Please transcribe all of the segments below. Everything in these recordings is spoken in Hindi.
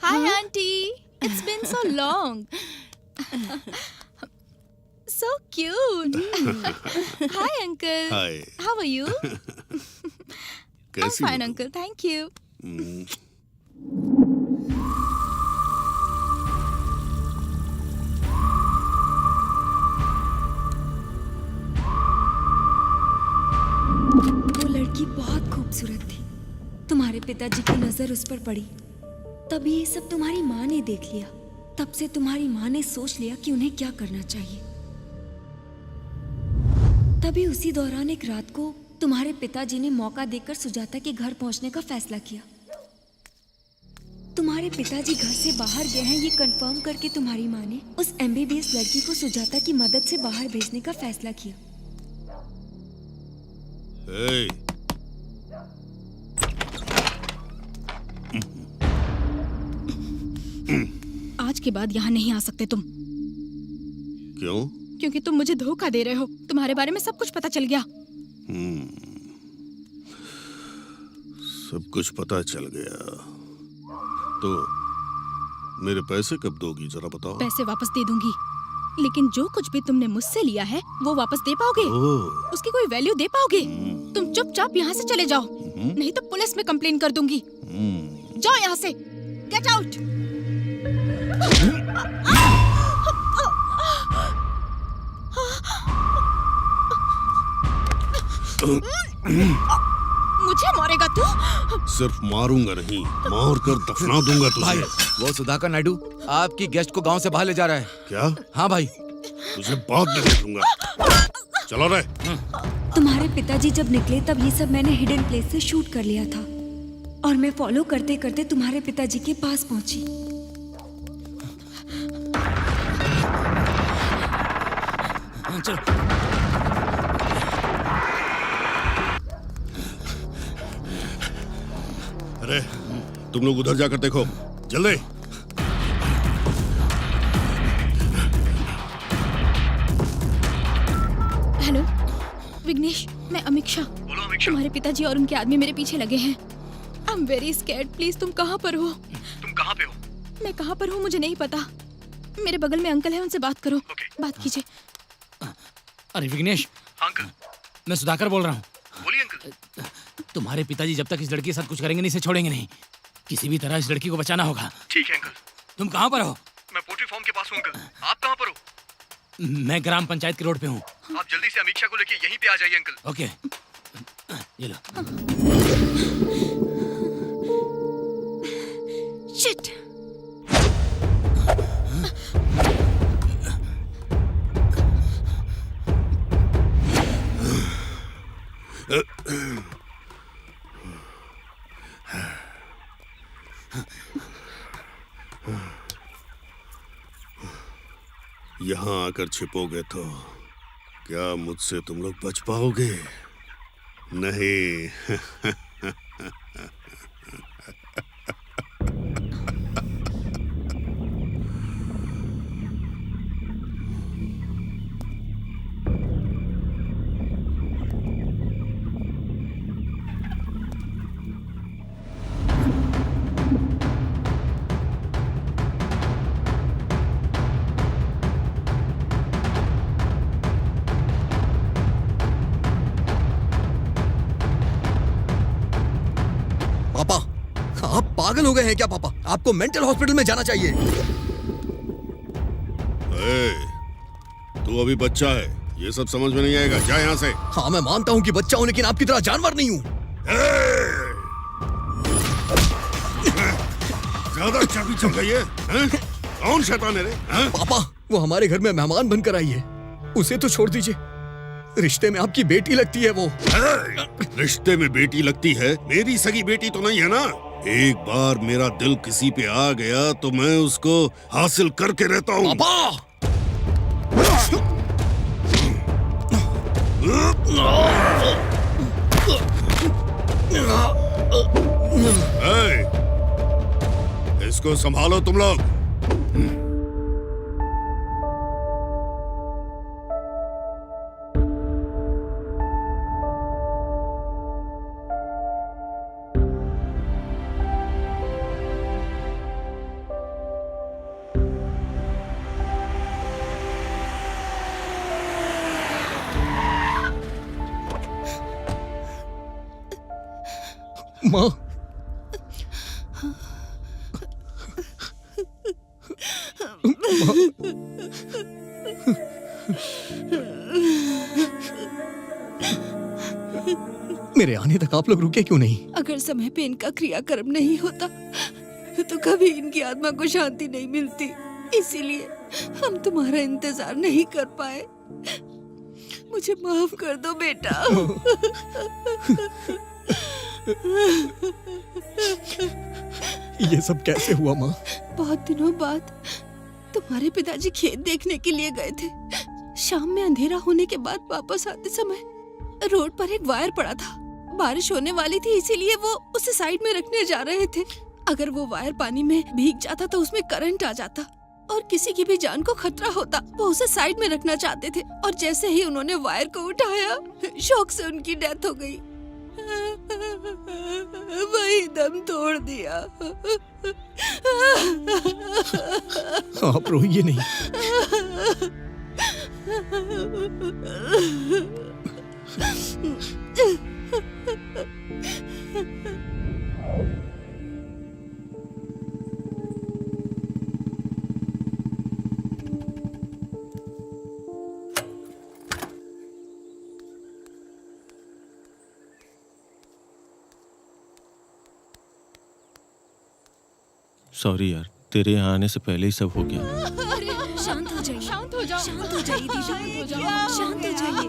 Hi, Auntie. It's been so long. So cute. Hi, Uncle. Hi. How are you? I'm कैसी fine, हो Uncle. Thank you. तुम? वो लड़की बहुत खूबसूरत थी। तुम्हारे पिताजी की नजर उस पर पड़ी, तभी ये सब तुम्हारी माँ ने देख लिया। तब से तुम्हारी माँ ने सोच लिया कि उन्हें क्या करना चाहिए। तभी उसी दौरान एक रात को तुम्हारे पिताजी ने मौका देकर सुजाता के घर पहुंचने का फैसला किया। तुम्हारे पिताजी घर से बाहर गए हैं ये कंफर्म करके तुम्हारी माँ ने उस MBBS लड़की को सुजाता की मदद से बाहर भेजने का फैसला किया। Hey. आज के बाद यहाँ नहीं आ सकते तुम, क्यों? क्योंकि तुम मुझे धोखा दे रहे हो। तुम्हारे बारे में सब कुछ पता चल गया। सब कुछ पता चल गया। तो मेरे पैसे कब दोगी जरा बताओ। पैसे वापस दे दूंगी, लेकिन जो कुछ भी तुमने मुझसे लिया है वो वापस दे पाओगे? ओह, उसकी कोई वैल्यू दे पाओगे? तुम चुपचाप यहाँ से चले जाओ, नहीं तो पुलिस में कंप्लेन कर दूंगी। जाओ यहाँ से, गेट आउट। मुझे मारेगा तू? सिर्फ मारूंगा नहीं, मार कर दफना दूंगा भाई, तुझे। वो सुधाकर नायडू आपकी गेस्ट को गांव से बाहर ले जा रहा है। क्या? हाँ भाई। तुझे बाद में देखूंगा। चलो रे। तुम्हारे पिताजी जब निकले तब ये सब मैंने हिडन प्लेस से शूट कर लिया था और मैं फॉलो करते करते तुम्हारे पिताजी के पास पहुंची। चलो। अरे तुम लोग उधर जाकर देखो, जल्दी। हेलो विघ्नेश, मैं अमीक्षा। बोलो अमीक्षा। तुम्हारे पिताजी और उनके आदमी मेरे पीछे लगे हैं। I am very scared. Please तुम कहाँ पर हो? तुम कहाँ पे हो? मैं कहाँ पर हूँ मुझे नहीं पता। मेरे बगल में अंकल है, उनसे बात करो। बात कीजिए। अरे विघ्नेश, हाँ अंकल। मैं सुधाकर बोल रहा हूँ। बोलिए अंकल। तुम्हारे पिताजी जब तक इस लड़की के साथ कुछ करेंगे नहीं, इसे छोड़ेंगे नहीं। किसी भी तरह इस लड़की को बचाना होगा। ठीक है अंकल। तुम कहाँ पर हो? मैं पोल्ट्री फार्म के पास हूँ अंकल। आप कहाँ पर हो? मैं ग्राम पंचायत के रोड पे हूँ। आप जल्दी से अमीक्षा को लेके यहीं पे आ जाइए अंकल। ओके, ये लो। शिट। यहाँ आकर छिपोगे तो क्या मुझसे तुम लोग बच पाओगे? नहीं। पापा, आप पागल हो गए हैं क्या? पापा, आपको मेंटल हॉस्पिटल में जाना चाहिए। तू अभी बच्चा है, ये सब समझ में नहीं आएगा। जा यहाँ से। हाँ, मैं मानता हूँ कि बच्चा हूँ, लेकिन आपकी तरह जानवर नहीं हूँ। ज्यादा चाबी चल गई है? कौन शैतान है रे? पापा, वो हमारे घर में मेहमान बनकर आई है, उसे तो छोड़ दीजिए। रिश्ते में आपकी बेटी लगती है वो। रिश्ते में बेटी लगती है? मेरी सगी बेटी तो नहीं है ना। एक बार मेरा दिल किसी पे आ गया तो मैं उसको हासिल करके रहता हूँ। पापा! इसको संभालो तुम लोग। माँ। मेरे आने तक आप लोग रुके क्यों नहीं? अगर समय पे इनका क्रियाकर्म नहीं होता तो कभी इनकी आत्मा को शांति नहीं मिलती, इसीलिए हम तुम्हारा इंतजार नहीं कर पाए। मुझे माफ कर दो बेटा। ये सब कैसे हुआ माँ? बहुत दिनों बाद तुम्हारे पिताजी खेत देखने के लिए गए थे। शाम में अंधेरा होने के बाद वापस आते समय रोड पर एक वायर पड़ा था। बारिश होने वाली थी, इसीलिए वो उसे साइड में रखने जा रहे थे। अगर वो वायर पानी में भीग जाता तो उसमें करंट आ जाता और किसी की भी जान को खतरा होता। वो उसे साइड में रखना चाहते थे और जैसे ही उन्होंने वायर को उठाया, शौक से उनकी डेथ हो गई। वही दम तोड़ दिया। आप रोइए नहीं। सॉरी यार, तेरे यहाँ आने से पहले ही सब हो गया। शांत हो जाइए, शांत हो जाओ, शांत हो जाइए दीदी, शांत हो जाइए।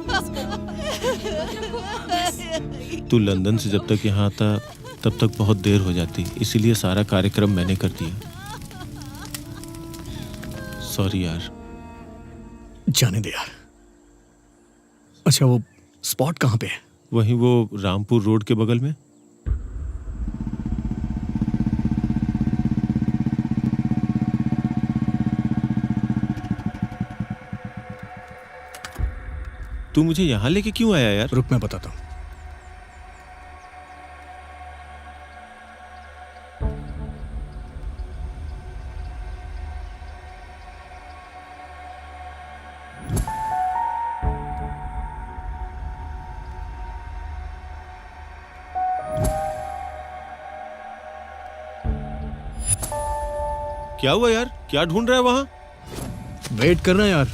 तू लंदन से जब तक यहाँ आता तब तक बहुत देर हो जाती, इसीलिए सारा कार्यक्रम मैंने कर दिया। सॉरी यार। जाने दे यार। अच्छा, वो स्पॉट कहाँ पे है? वहीं वो रामपुर रोड के बगल में। तू मुझे यहाँ लेके क्यों आया यार? रुक, मैं बताता हूँ। क्या हुआ यार? क्या ढूंढ रहा है वहां? वेट करना यार।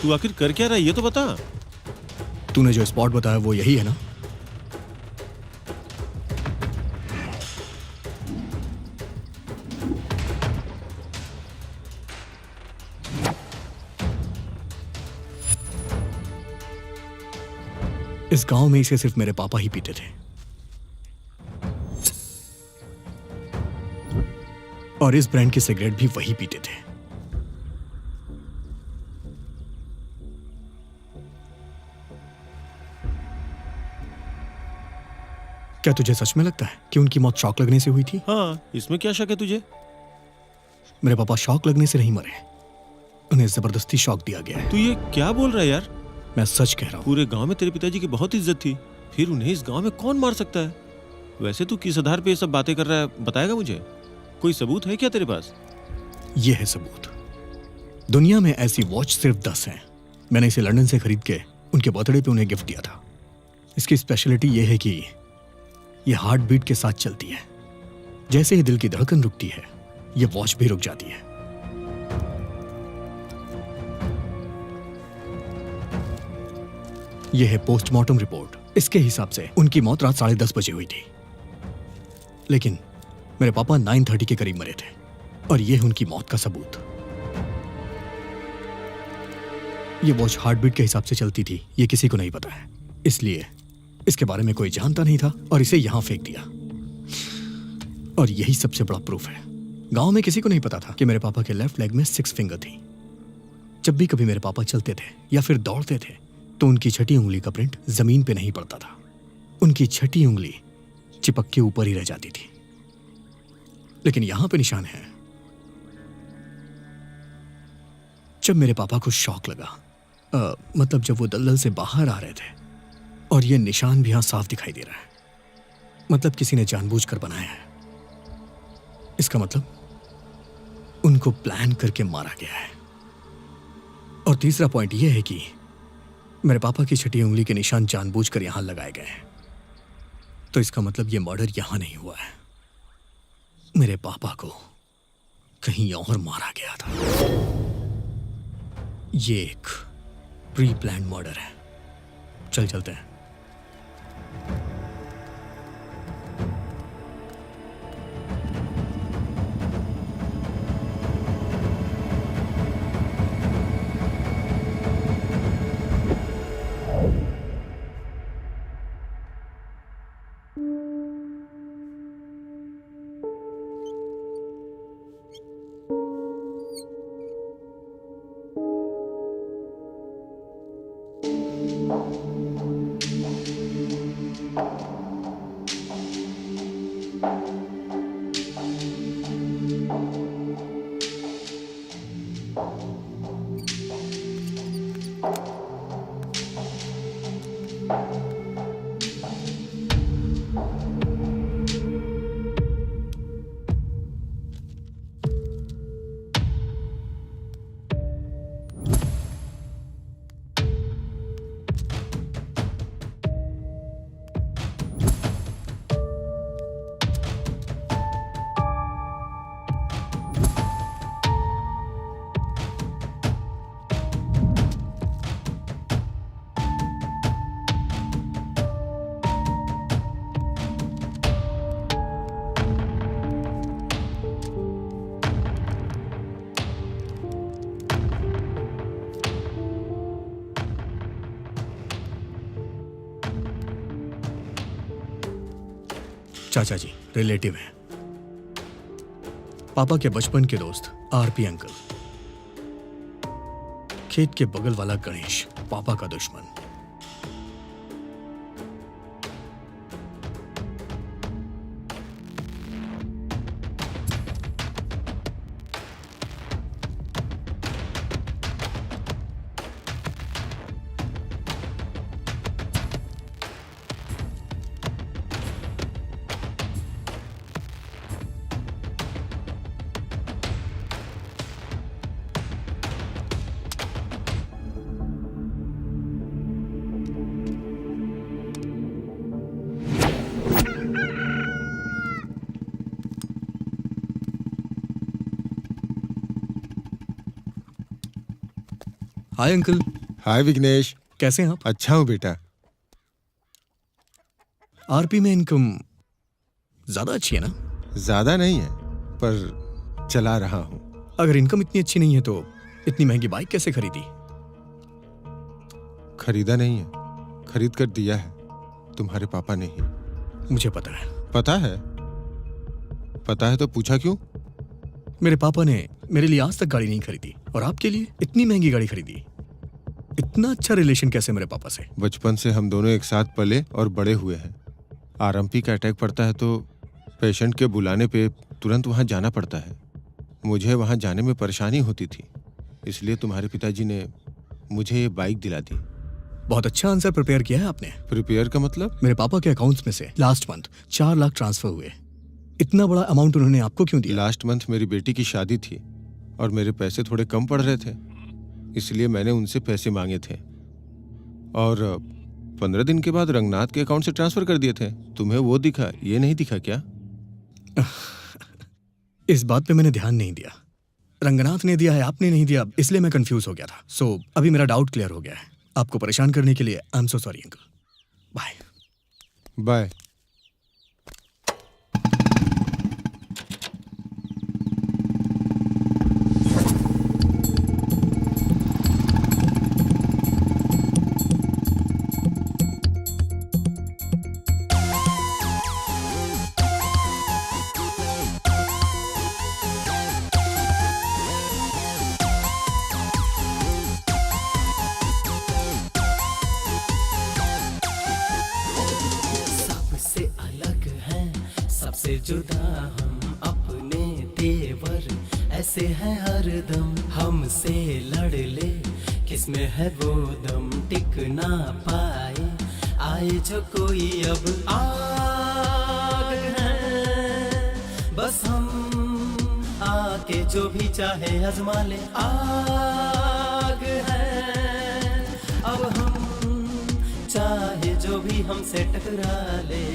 तू आखिर कर क्या रहा है ये तो बता। तूने जो स्पॉट बताया वो यही है ना? इस गांव में इसे सिर्फ मेरे पापा ही पीते थे और इस ब्रांड की सिगरेट भी वही पीते थे। क्या तुझे सच में लगता है कि उनकी मौत शॉक लगने से हुई थी? हाँ, इसमें क्या शक है तुझे? मेरे पापा शॉक लगने से नहीं मरे, उन्हें जबरदस्ती शॉक दिया गया है। तू ये क्या बोल रहा है यार? मैं सच कह रहा हूँ। पूरे गांव में तेरे पिताजी की बहुत इज्जत थी, फिर उन्हें इस गांव में कौन मार सकता है? वैसे तू किस आधार पे ये सब बातें कर रहा है, बताएगा मुझे? कोई सबूत है क्या तेरे पास? ये है सबूत। दुनिया में ऐसी वॉच सिर्फ 10 हैं। मैंने इसे लंदन से खरीद के उनके बर्थडे पे उन्हें गिफ्ट दिया था। इसकी स्पेशलिटी ये है कि ये हार्ट बीट के साथ चलती है। जैसे ही दिल की धड़कन रुकती है, ये वॉच भी रुक जाती है। यह है पोस्टमार्टम रिपोर्ट। इसके हिसाब से उनकी मौत रात 10:30 बजे हुई थी, लेकिन मेरे पापा 9:30 के करीब मरे थे और यह है उनकी मौत का सबूत। यह वॉच हार्ट बीट के हिसाब से चलती थी, यह किसी को नहीं पता है, इसलिए इसके बारे में कोई जानता नहीं था और इसे यहां फेंक दिया। और यही सबसे बड़ा प्रूफ है। गांव में किसी को नहीं पता था कि मेरे पापा के लेफ्ट लेग में 6 फिंगर थी। जब भी कभी मेरे पापा चलते थे या फिर दौड़ते थे तो उनकी छठी उंगली का प्रिंट जमीन पे नहीं पड़ता था। उनकी छठी उंगली चिपक के ऊपर ही रह जाती थी। लेकिन यहां पे निशान है। जब मेरे पापा को शॉक लगा, मतलब जब वो दलदल से बाहर आ रहे थे, और ये निशान भी यहां साफ दिखाई दे रहा है, मतलब किसी ने जानबूझकर बनाया है। इसका मतलब उनको प्लान करके मारा गया है। और तीसरा पॉइंट यह है कि मेरे पापा की छठी उंगली के निशान जानबूझकर यहां लगाए गए हैं। तो इसका मतलब यह मर्डर यहां नहीं हुआ है, मेरे पापा को कहीं और मारा गया था। ये एक प्री प्लान मर्डर है। चलते हैं। चाचा जी रिलेटिव हैं, पापा के बचपन के दोस्त आरपी अंकल, खेत के बगल वाला गणेश पापा का दुश्मन। Hi uncle. हाय विघ्नेश, कैसे हैं आप? अच्छा हूँ बेटा। आरपी में इनकम ज्यादा अच्छी है ना? ज्यादा नहीं है पर चला रहा हूँ। अगर इनकम इतनी अच्छी नहीं है तो इतनी महंगी बाइक कैसे खरीदी? खरीदा नहीं है, खरीद कर दिया है तुम्हारे पापा ने ही। मुझे पता है। पता है? पता है तो पूछा क्यों? मेरे पापा ने मेरे लिए आज तक गाड़ी नहीं खरीदी और आपके लिए इतनी महंगी गाड़ी खरीदी। इतना अच्छा रिलेशन कैसे मेरे पापा से? बचपन से हम दोनों एक साथ पले और बड़े हुए हैं। आरएमपी का अटैक पड़ता है तो पेशेंट के बुलाने पे तुरंत वहां जाना पड़ता है। मुझे वहां जाने में परेशानी होती थी, इसलिए तुम्हारे पिताजी ने मुझे ये बाइक दिला दी। बहुत अच्छा आंसर प्रिपेयर किया है आपने। प्रिपेयर का मतलब? मेरे पापा के अकाउंट्स में से लास्ट मंथ 4 लाख ट्रांसफर हुए। इतना बड़ा अमाउंट उन्होंने आपको क्यों दिया? लास्ट मंथ मेरी बेटी की शादी थी और मेरे पैसे थोड़े कम पड़ रहे थे, इसलिए मैंने उनसे पैसे मांगे थे और 15 दिन के बाद रंगनाथ के अकाउंट से ट्रांसफर कर दिए थे। तुम्हें वो दिखा, ये नहीं दिखा क्या? इस बात पे मैंने ध्यान नहीं दिया। रंगनाथ ने दिया है, आपने नहीं दिया, इसलिए मैं कंफ्यूज हो गया था। सो अभी मेरा डाउट क्लियर हो गया है। आपको परेशान करने के लिए I am so sorry uncle. Bye bye. जुदा हम अपने तेवर ऐसे हैं हरदम, हमसे लड़ ले किसमें है वो दम, टिक ना पाए आए जो कोई अब आग है, बस हम आके जो भी चाहे आजमा ले। आग है अब हम चाहे जो भी हमसे टकरा ले।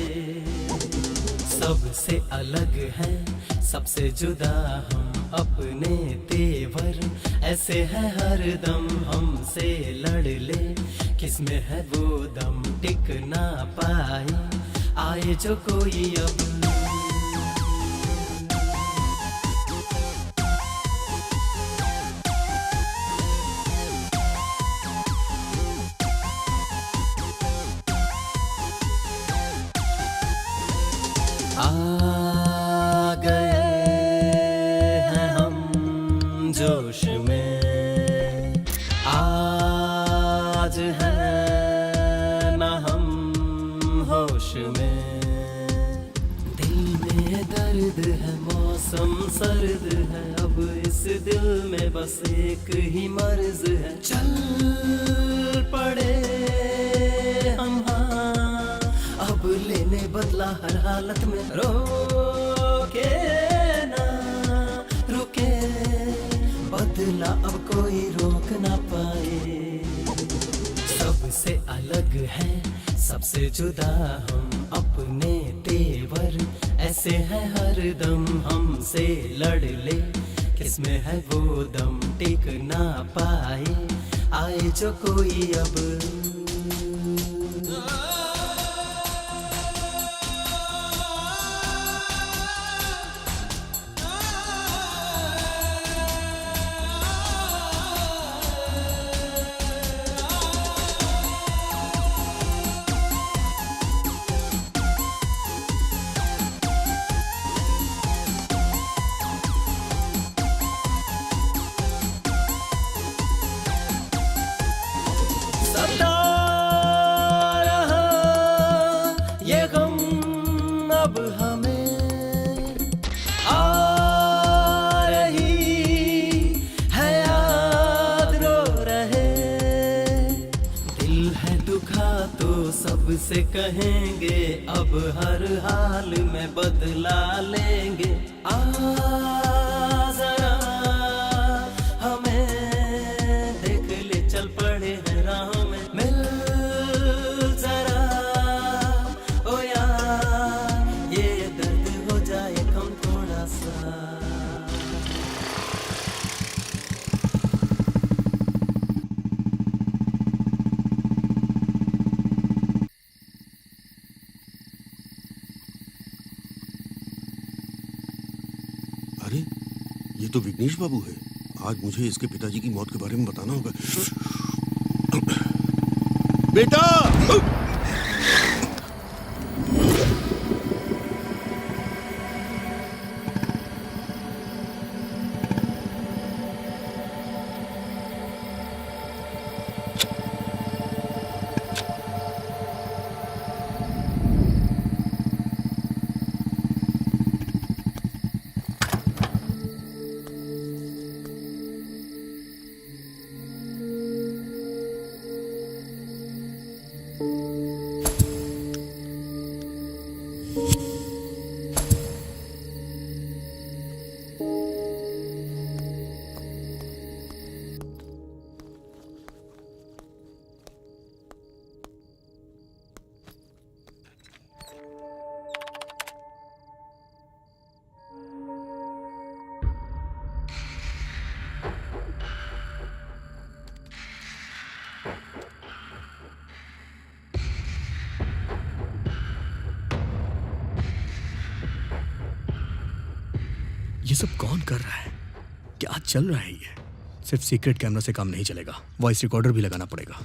सबसे अलग है सबसे जुदा हम अपने तेवर, ऐसे है हर दम हमसे लड़ ले। किसमें है वो दम टिक ना पाए, आए जो कोई अब। आ गए हैं हम जोश में, आज है ना हम होश में। दिल में दर्द है मौसम सर्द है, अब इस दिल में बस एक ही मर्ज है। चल पड़े हम हाँ, अब लेने बदला हर हालत में। रोके ना रुके बदला अब कोई रोक ना पाए। सबसे अलग है सबसे जुदा हम अपने तेवर, ऐसे है हर दम हमसे लड़ ले। किसमें है वो दम टिक ना पाए, आए जो कोई अब। सता रहा ये गम अब हमें, आ रही है याद रो रहे। दिल है दुखा तो सबसे कहेंगे, अब हर हाल में बदला लेंगे। आ जरा हमें देख ले, चल पड़े हैं राह में। मिल जरा ओ यार, ये दर्द हो जाए कम थोड़ा सा। अरे ये तो विघ्नेश बाबू है। आज मुझे इसके पिताजी की मौत के बारे में बताना होगा। बेटा! ये सब कौन कर रहा है? क्या चल रहा है ये? सिर्फ सीक्रेट कैमरा से काम नहीं चलेगा, वॉइस रिकॉर्डर भी लगाना पड़ेगा।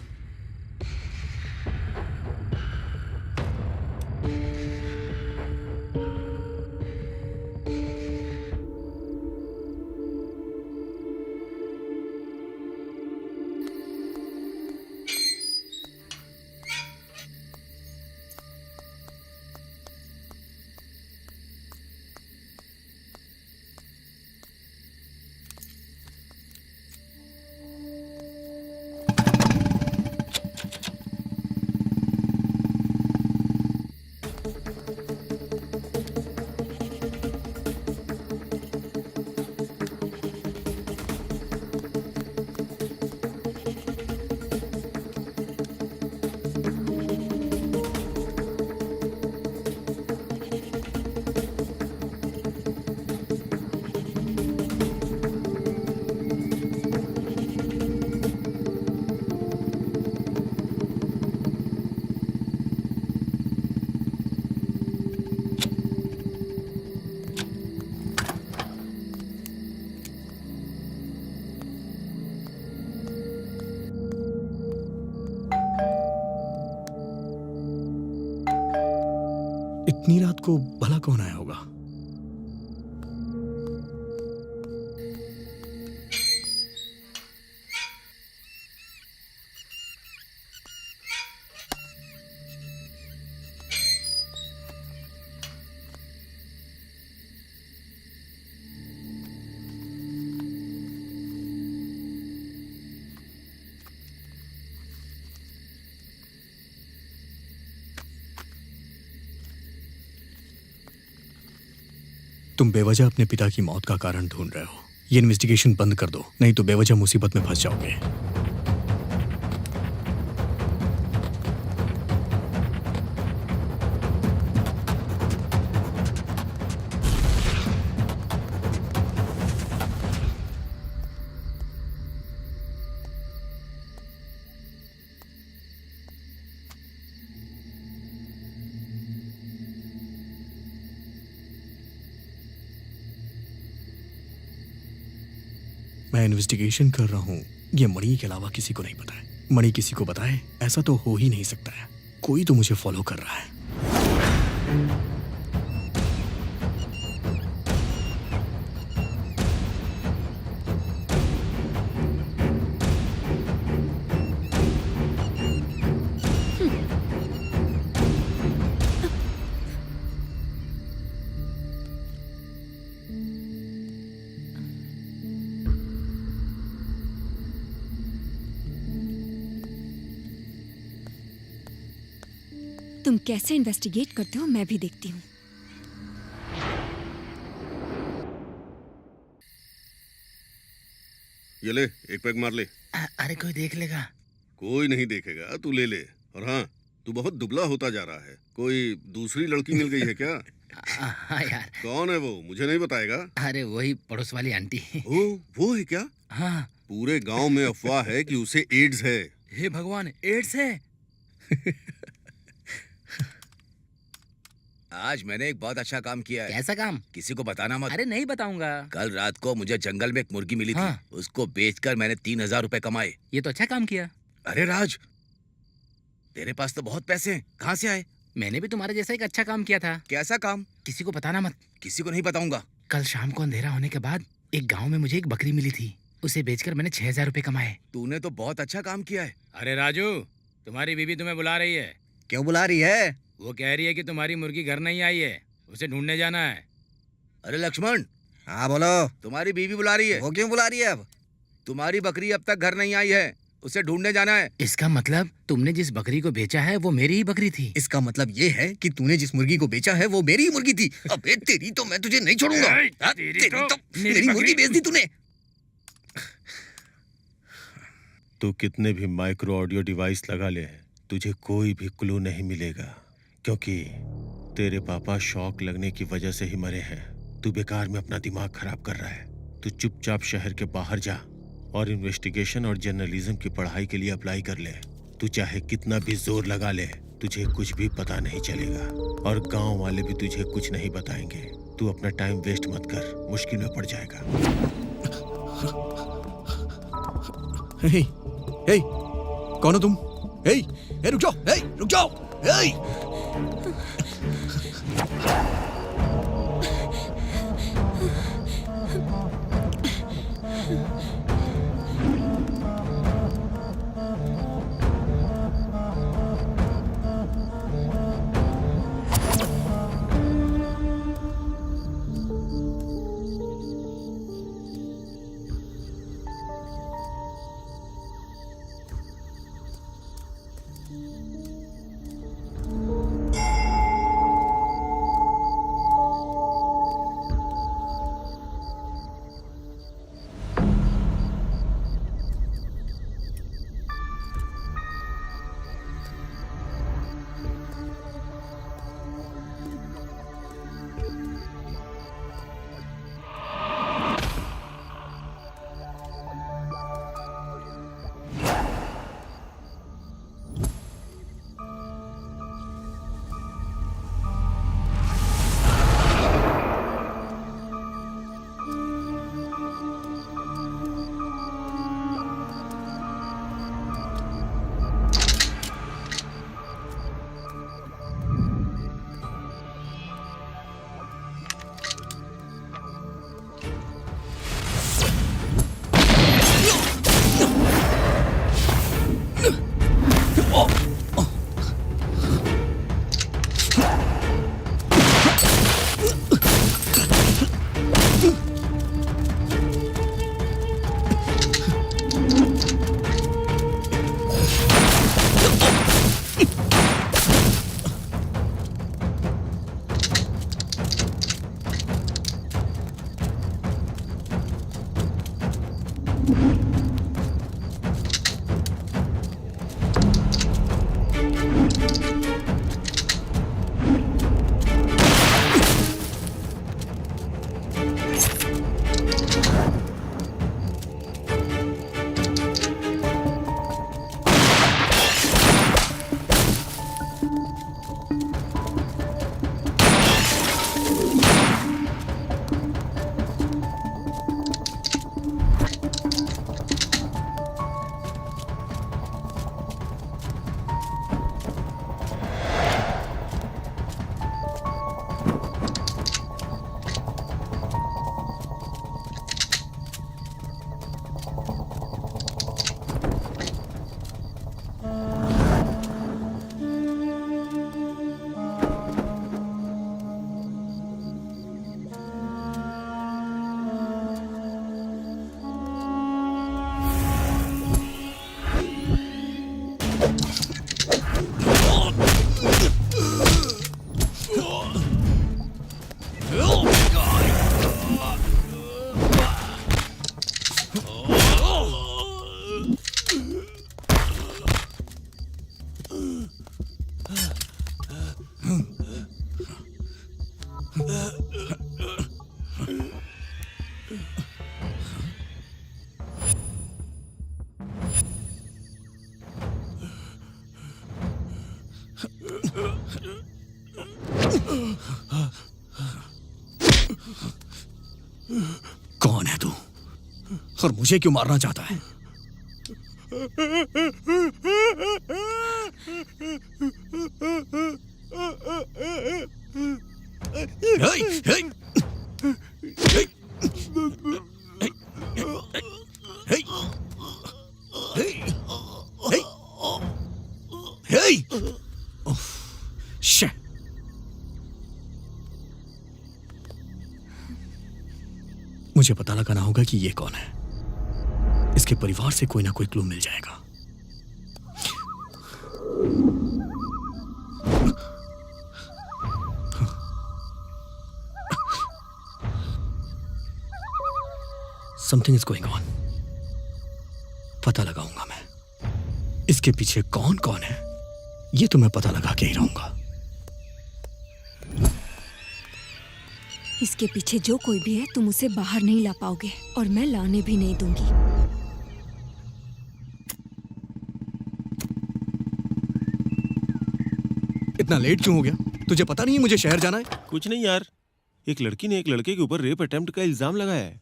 इतनी रात को भला कौन आया होगा? तुम बेवजह अपने पिता की मौत का कारण ढूंढ रहे हो। ये इन्वेस्टिगेशन बंद कर दो, नहीं तो बेवजह मुसीबत में फंस जाओगे। मैं इन्वेस्टिगेशन कर रहा हूँ, ये मणि के अलावा किसी को नहीं पता है। मणि किसी को बताए ऐसा तो हो ही नहीं सकता है। कोई तो मुझे फॉलो कर रहा है। तुम कैसे इन्वेस्टिगेट करते हो मैं भी देखती हूँ। ये ले, एक पैक मार ले। अरे कोई देख लेगा। कोई नहीं देखेगा, तू ले ले। और हाँ, तू बहुत दुबला होता जा रहा है। कोई दूसरी लड़की मिल गई है क्या? हाँ यार। कौन है वो, मुझे नहीं बताएगा? अरे वही पड़ोस वाली आंटी। ओ, वो है क्या? हाँ। पूरे गांव में अफवाह है कि उसे एड्स है। हे भगवान, एड्स है? आज मैंने एक बहुत अच्छा काम किया है। कैसा काम? किसी को बताना मत। अरे नहीं बताऊंगा। कल रात को मुझे जंगल में एक मुर्गी मिली हाँ। थी। उसको बेचकर मैंने 3,000 रुपए कमाए। ये तो अच्छा काम किया। अरे राज, तेरे पास तो बहुत पैसे हैं, कहाँ से आए? मैंने भी तुम्हारे जैसा एक अच्छा काम किया था। कैसा काम? किसी को बताना मत। किसी को नहीं बताऊंगा। कल शाम को अंधेरा होने के बाद एक गाँव में मुझे एक बकरी मिली थी। उसे बेचकर मैंने 6,000 रुपए कमाए। तूने तो बहुत अच्छा काम किया है। अरे राजू, तुम्हारी बीवी तुम्हें बुला रही है। क्यों बुला रही है? वो कह रही है कि तुम्हारी मुर्गी घर नहीं आई है, उसे ढूंढने जाना है। अरे लक्ष्मण। हाँ बोलो। तुम्हारी बीवी बुला रही है। वो क्यों बुला रही है? अब तुम्हारी बकरी अब तक घर नहीं आई है, उसे ढूंढने जाना है। इसका मतलब तुमने जिस बकरी को बेचा है वो मेरी ही बकरी थी। इसका मतलब ये है कि तूने जिस मुर्गी को बेचा है वो मेरी ही मुर्गी थी। अबे तेरी तो मैं तुझे नहीं छोड़ूंगा। तेरी तो मेरी मुर्गी बेच दी तूने। तू कितने भी माइक्रो ऑडियो डिवाइस लगा ले, तुझे कोई भी क्लू नहीं मिलेगा, क्योंकि तेरे पापा शॉक लगने की वजह से ही मरे हैं। तू बेकार में अपना दिमाग खराब कर रहा है। तू चुपचाप शहर के बाहर जा और इन्वेस्टिगेशन और जर्नलिज्म की पढ़ाई के लिए अप्लाई कर ले। तू चाहे कितना भी जोर लगा ले, तुझे कुछ भी पता नहीं चलेगा और गांव वाले भी तुझे कुछ नहीं बताएंगे। तू अपना टाइम वेस्ट मत कर, मुश्किल में पड़ जाएगा। हे, हे, कौन हो तुम? हे, हे, रुक जाओ, हे, रुक जाओ, हे। कौन है तू और मुझे क्यों मारना चाहता है? मुझे पता लगाना होगा कि ये कौन है। इसके परिवार से कोई ना कोई क्लू मिल जाएगा। Something is going on. पता लगाऊंगा मैं इसके पीछे कौन कौन है। ये तो मैं पता लगा के ही रहूंगा। इसके पीछे जो कोई भी है तुम उसे बाहर नहीं ला पाओगे और मैं लाने भी नहीं दूंगी। इतना लेट क्यों हो गया? तुझे पता नहीं है मुझे शहर जाना है? कुछ नहीं यार, एक लड़की ने एक लड़के के ऊपर रेप अटेम्प्ट का इल्जाम लगाया है।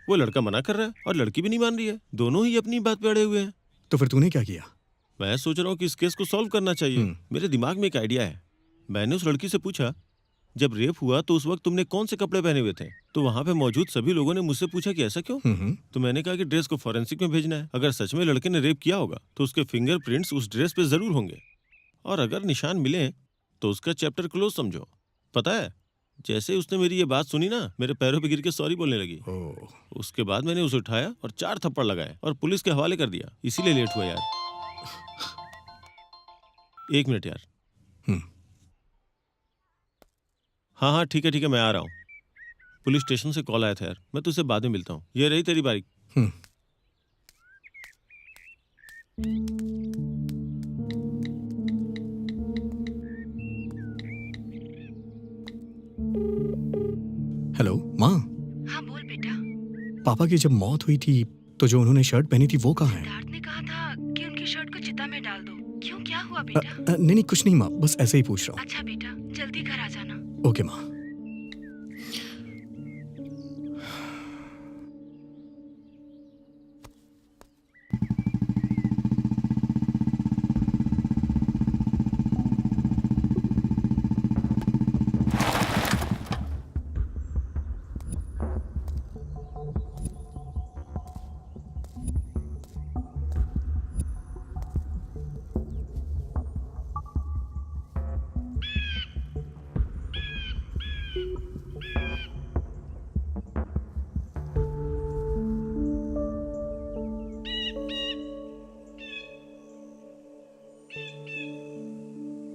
वो लड़का मना कर रहा है और लड़की भी नहीं मान रही है। दोनों ही अपनी बात पे अड़े हुए हैं। तो फिर तूने क्या किया? मैं सोच रहा हूँ कि इस केस को सॉल्व करना चाहिए। मेरे दिमाग में एक आइडिया है। मैंने उस लड़की से पूछा, जब रेप हुआ तो उस वक्त तुमने कौन से कपड़े पहने हुए थे? तो वहां पे मौजूद सभी लोगों ने मुझसे पूछा कि ऐसा क्यों? तो मैंने कहा कि ड्रेस को फॉरेंसिक में भेजना है। अगर सच में लड़के ने रेप किया होगा तो उसके फिंगरप्रिंट्स उस ड्रेस पे जरूर होंगे, और अगर निशान मिले तो उसका चैप्टर क्लोज समझो। पता है, जैसे उसने मेरी ये बात सुनी ना, मेरे पैरों पे गिर के सॉरी बोलने लगी। उसके बाद मैंने उसे उठाया और 4 थप्पड़ लगाए और पुलिस के हवाले कर दिया। इसीलिए लेट हुआ यार। 1 मिनट यार। हाँ ठीक है मैं आ रहा हूँ। पुलिस स्टेशन से कॉल आया था यार, मैं तुझसे बाद में मिलता हूँ। ये रही तेरी बारी। हेलो माँ। हाँ बोल बेटा। पापा की जब मौत हुई थी तो जो उन्होंने शर्ट पहनी थी वो कहाँ है? सिद्धार्थ ने कहा था कि उनकी शर्ट को चिता में डाल दो। क्यों, क्या हुआ बेटा? नहीं कुछ नहीं माँ, बस ऐसे ही पूछ रहा हूँ। अच्छा बेटा, जल्दी घर आ जाना। ओके माँ।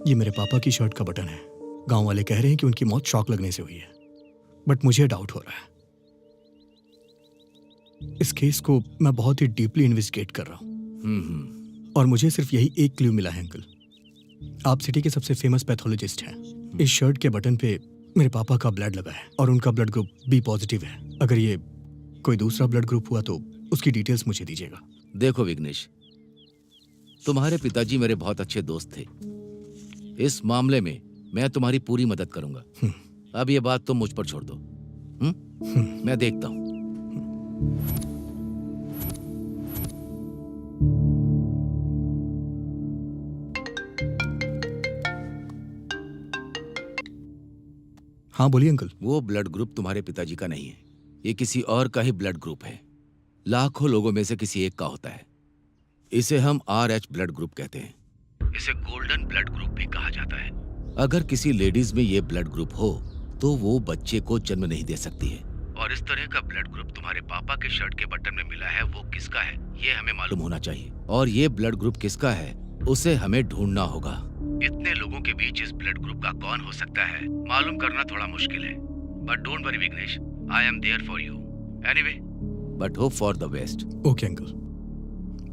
ये मेरे पापा की शर्ट का बटन है। गांव वाले कह रहे हैं कि उनकी मौत शॉक लगने से हुई है, बट मुझे डाउट हो रहा है। इस केस को मैं बहुत ही डीपली इन्वेस्टिगेट कर रहा हूँ और मुझे सिर्फ यही एक क्लू मिला है अंकल। आप सिटी के सबसे फेमस पैथोलॉजिस्ट हैं। इस शर्ट के बटन पे मेरे पापा का ब्लड लगा है और उनका ब्लड ग्रुप बी पॉजिटिव है। अगर ये कोई दूसरा ब्लड ग्रुप हुआ तो उसकी डिटेल्स मुझे दीजिएगा। देखो विघ्नेश, तुम्हारे पिताजी मेरे बहुत अच्छे दोस्त थे। इस मामले में मैं तुम्हारी पूरी मदद करूंगा। अब ये बात तुम मुझ पर छोड़ दो। मैं देखता हूं। हाँ बोलिए अंकल। वो ब्लड ग्रुप तुम्हारे पिताजी का नहीं है, ये किसी और का ही ब्लड ग्रुप है। लाखों लोगों में से किसी एक का होता है। इसे हम RH ब्लड ग्रुप कहते हैं। इसे गोल्डन ब्लड ग्रुप भी कहा जाता है। अगर किसी लेडीज में ये ब्लड ग्रुप हो तो वो बच्चे को जन्म नहीं दे सकती है। और इस तरह का ब्लड ग्रुप तुम्हारे पापा के शर्ट के बटन में मिला है, वो किसका है ये हमें मालूम होना चाहिए। और ये ब्लड ग्रुप किसका है उसे हमें ढूंढना होगा। इतने लोगों के बीच इस ब्लड ग्रुप का कौन हो सकता है मालूम करना थोड़ा मुश्किल है। But don't worry Vighnesh, I am there for you. Anyway, but hope for the best. Okay uncle,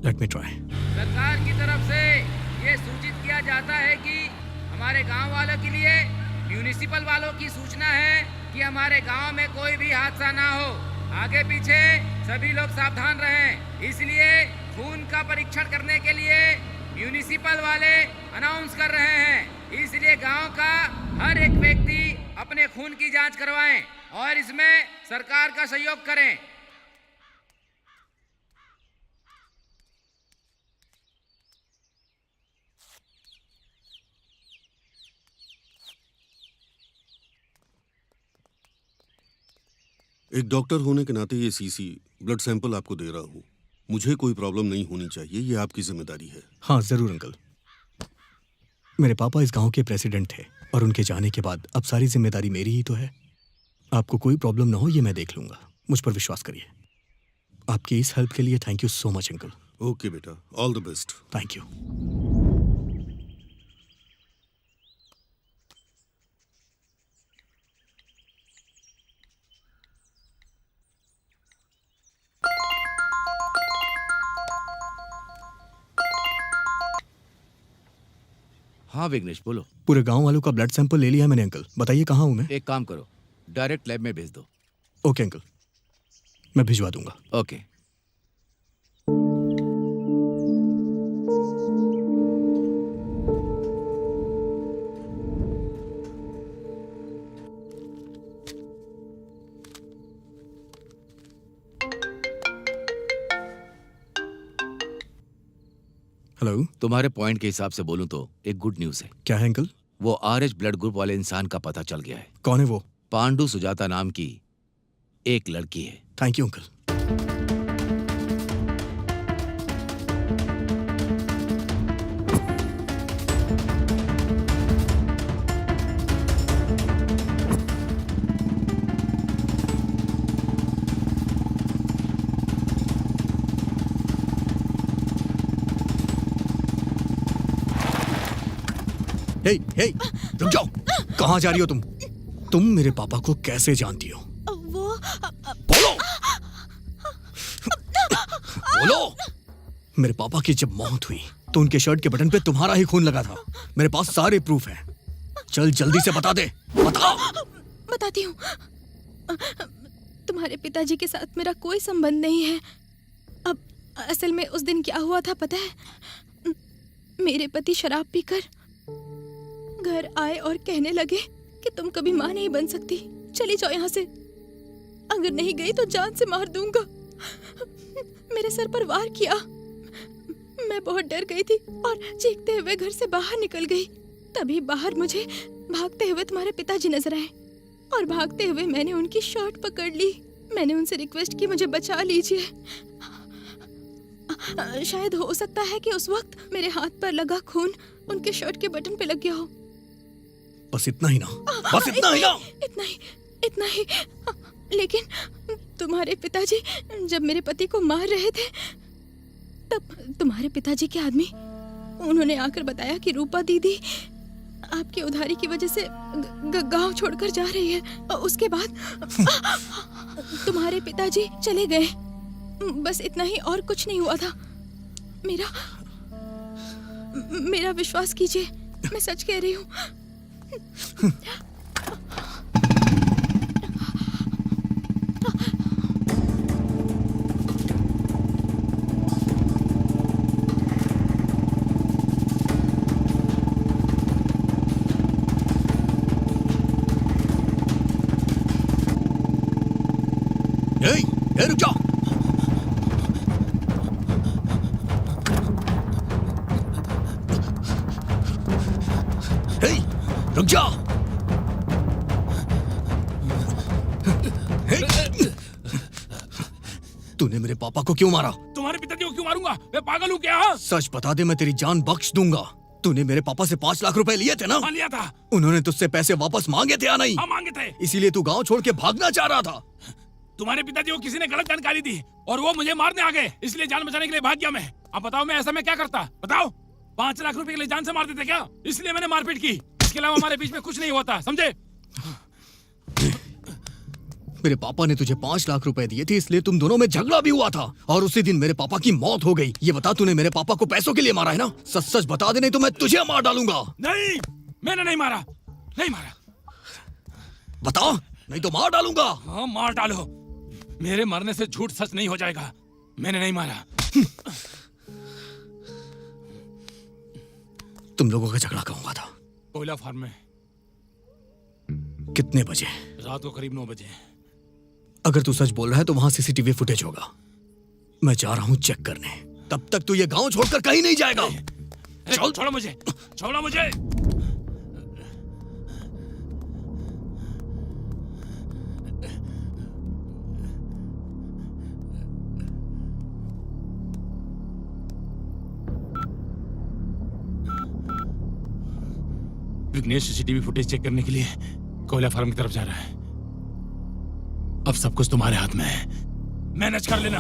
let me try. सरकार की तरफ से ये सूचित किया जाता है कि हमारे गांव वालों के लिए म्यूनिसिपल वालों की सूचना है कि हमारे गांव में कोई भी हादसा ना हो। आगे पीछे सभी लोग सावधान रहें। इसलिए खून का परीक्षण करने के लिए म्यूनिसिपल वाले अनाउंस कर रहे हैं। इसलिए गांव का हर एक व्यक्ति अपने खून की जांच करवाएं और इसमें सरकार का सहयोग करें। एक डॉक्टर होने के नाते ये सीसी ब्लड सैंपल आपको दे रहा हूँ। मुझे कोई प्रॉब्लम नहीं होनी चाहिए, ये आपकी जिम्मेदारी है। हाँ जरूर अंकल। मेरे पापा इस गांव के प्रेसिडेंट थे और उनके जाने के बाद अब सारी जिम्मेदारी मेरी ही तो है। आपको कोई प्रॉब्लम ना हो ये मैं देख लूंगा, मुझ पर विश्वास करिए। आपकी इस हेल्प के लिए thank you so much uncle. Okay बेटा, all the best. Thank you. हाँ विघ्नेश बोलो। पूरे गांव वालों का ब्लड सैंपल ले लिया है मैंने अंकल। बताइए कहाँ हूँ मैं? एक काम करो, डायरेक्ट लैब में भेज दो। ओके अंकल, मैं भिजवा दूंगा। ओके। हेलो। तुम्हारे पॉइंट के हिसाब से बोलूं तो एक गुड न्यूज है। क्या है अंकल? वो RH ब्लड ग्रुप वाले इंसान का पता चल गया है। कौन है वो? पांडु सुजाता नाम की एक लड़की है। Thank you uncle. Hey hey, रुक जाओ। कहाँ जा रही हो तुम? तुम मेरे पापा को कैसे जानती हो? वो बोलो। बोलो। मेरे पापा की जब मौत हुई तो उनके शर्ट के बटन पे तुम्हारा ही खून लगा था। मेरे पास सारे प्रूफ हैं। चल जल्दी से बता दे। बता। बताती हूँ। तुम्हारे पिताजी के साथ मेरा कोई संबंध नहीं है। अब असल में उस दिन क्या हुआ था पता है? मेरे पति शराब पीकर घर आए और कहने लगे कि तुम कभी माँ नहीं बन सकती, चली जाओ यहाँ से। अगर नहीं गई तो जान से मार दूंगा। मेरे सर पर वार किया। मैं बहुत डर गई थी और चीखते हुए घर से बाहर निकल गई। तभी बाहर मुझे भागते हुए तुम्हारे पिताजी नजर आए और भागते हुए मैंने उनकी शर्ट पकड़ ली। मैंने उनसे रिक्वेस्ट की मुझे बचा लीजिए। शायद हो सकता है कि उस वक्त मेरे हाथ पर लगा खून उनके शर्ट के बटन पे लग गया हो। बस इतना ही ना? बस इतना ही ना? इतना ही। लेकिन तुम्हारे पिताजी जब मेरे पति को मार रहे थे तब तुम्हारे पिताजी के आदमी उन्होंने आकर बताया कि रूपा दीदी आपकी उधारी की वजह से गांव छोड़कर जा रही है। और उसके बाद तुम्हारे पिताजी चले गए। बस इतना ही, और कुछ नहीं हुआ था। मेरा विश्वास कीजिए, मैं सच कह रही हूँ। रुक जाओ। रुक जाओ। तूने मेरे पापा को क्यों मारा? तुम्हारे पिताजी को क्यों मारूंगा? मैं पागल हूँ क्या? सच बता दे, मैं तेरी जान बख्श दूंगा। तूने मेरे पापा से 5 लाख रुपए लिए थे ना? हाँ, लिया था। उन्होंने तुझसे पैसे वापस मांगे थे या नहीं? हाँ, मांगे थे। इसीलिए तू गांव छोड़ के भागना चाह रहा था। तुम्हारे पिताजी को किसी ने गलत जानकारी दी और वो मुझे मारने आ गए, इसलिए जान बचाने के लिए भाग गया मैं। अब बताओ मैं ऐसा मैं क्या करता? बताओ, 5 लाख रुपए के लिए जान से मार देते क्या? इसलिए मैंने मारपीट की। इसके अलावा हमारे बीच में कुछ नहीं होता, समझे? मेरे पापा ने तुझे 5 लाख रुपए दिए थे, इसलिए तुम दोनों में झगड़ा भी हुआ था और उसी दिन मेरे पापा की मौत हो गई। ये बता, तूने मेरे पापा को पैसों के लिए मारा है ना? सच सच बता दे, नहीं तो मैं तुझे मार डालूंगा। नहीं, मैंने नहीं मारा, नहीं मारा। बता, नहीं तो मार डालूंगा। हाँ, मार डालो। मेरे मरने से झूठ सच नहीं हो जाएगा। मैंने नहीं मारा। तुम लोगों का झगड़ा कहाँ हुआ था? कोयला फार्म में। कितने बजे? रात को करीब 9 बजे। अगर तू सच बोल रहा है तो वहां सीसीटीवी फुटेज होगा। मैं जा रहा हूँ चेक करने। तब तक तू ये गांव छोड़कर कहीं नहीं जाएगा। चल, छोड़ो मुझे, छोड़ो मुझे। विघ्नेश सीसीटीवी फुटेज चेक करने के लिए कोयला फार्म की तरफ जा रहा है। अब सब कुछ तुम्हारे हाथ में है, मैनेज कर लेना।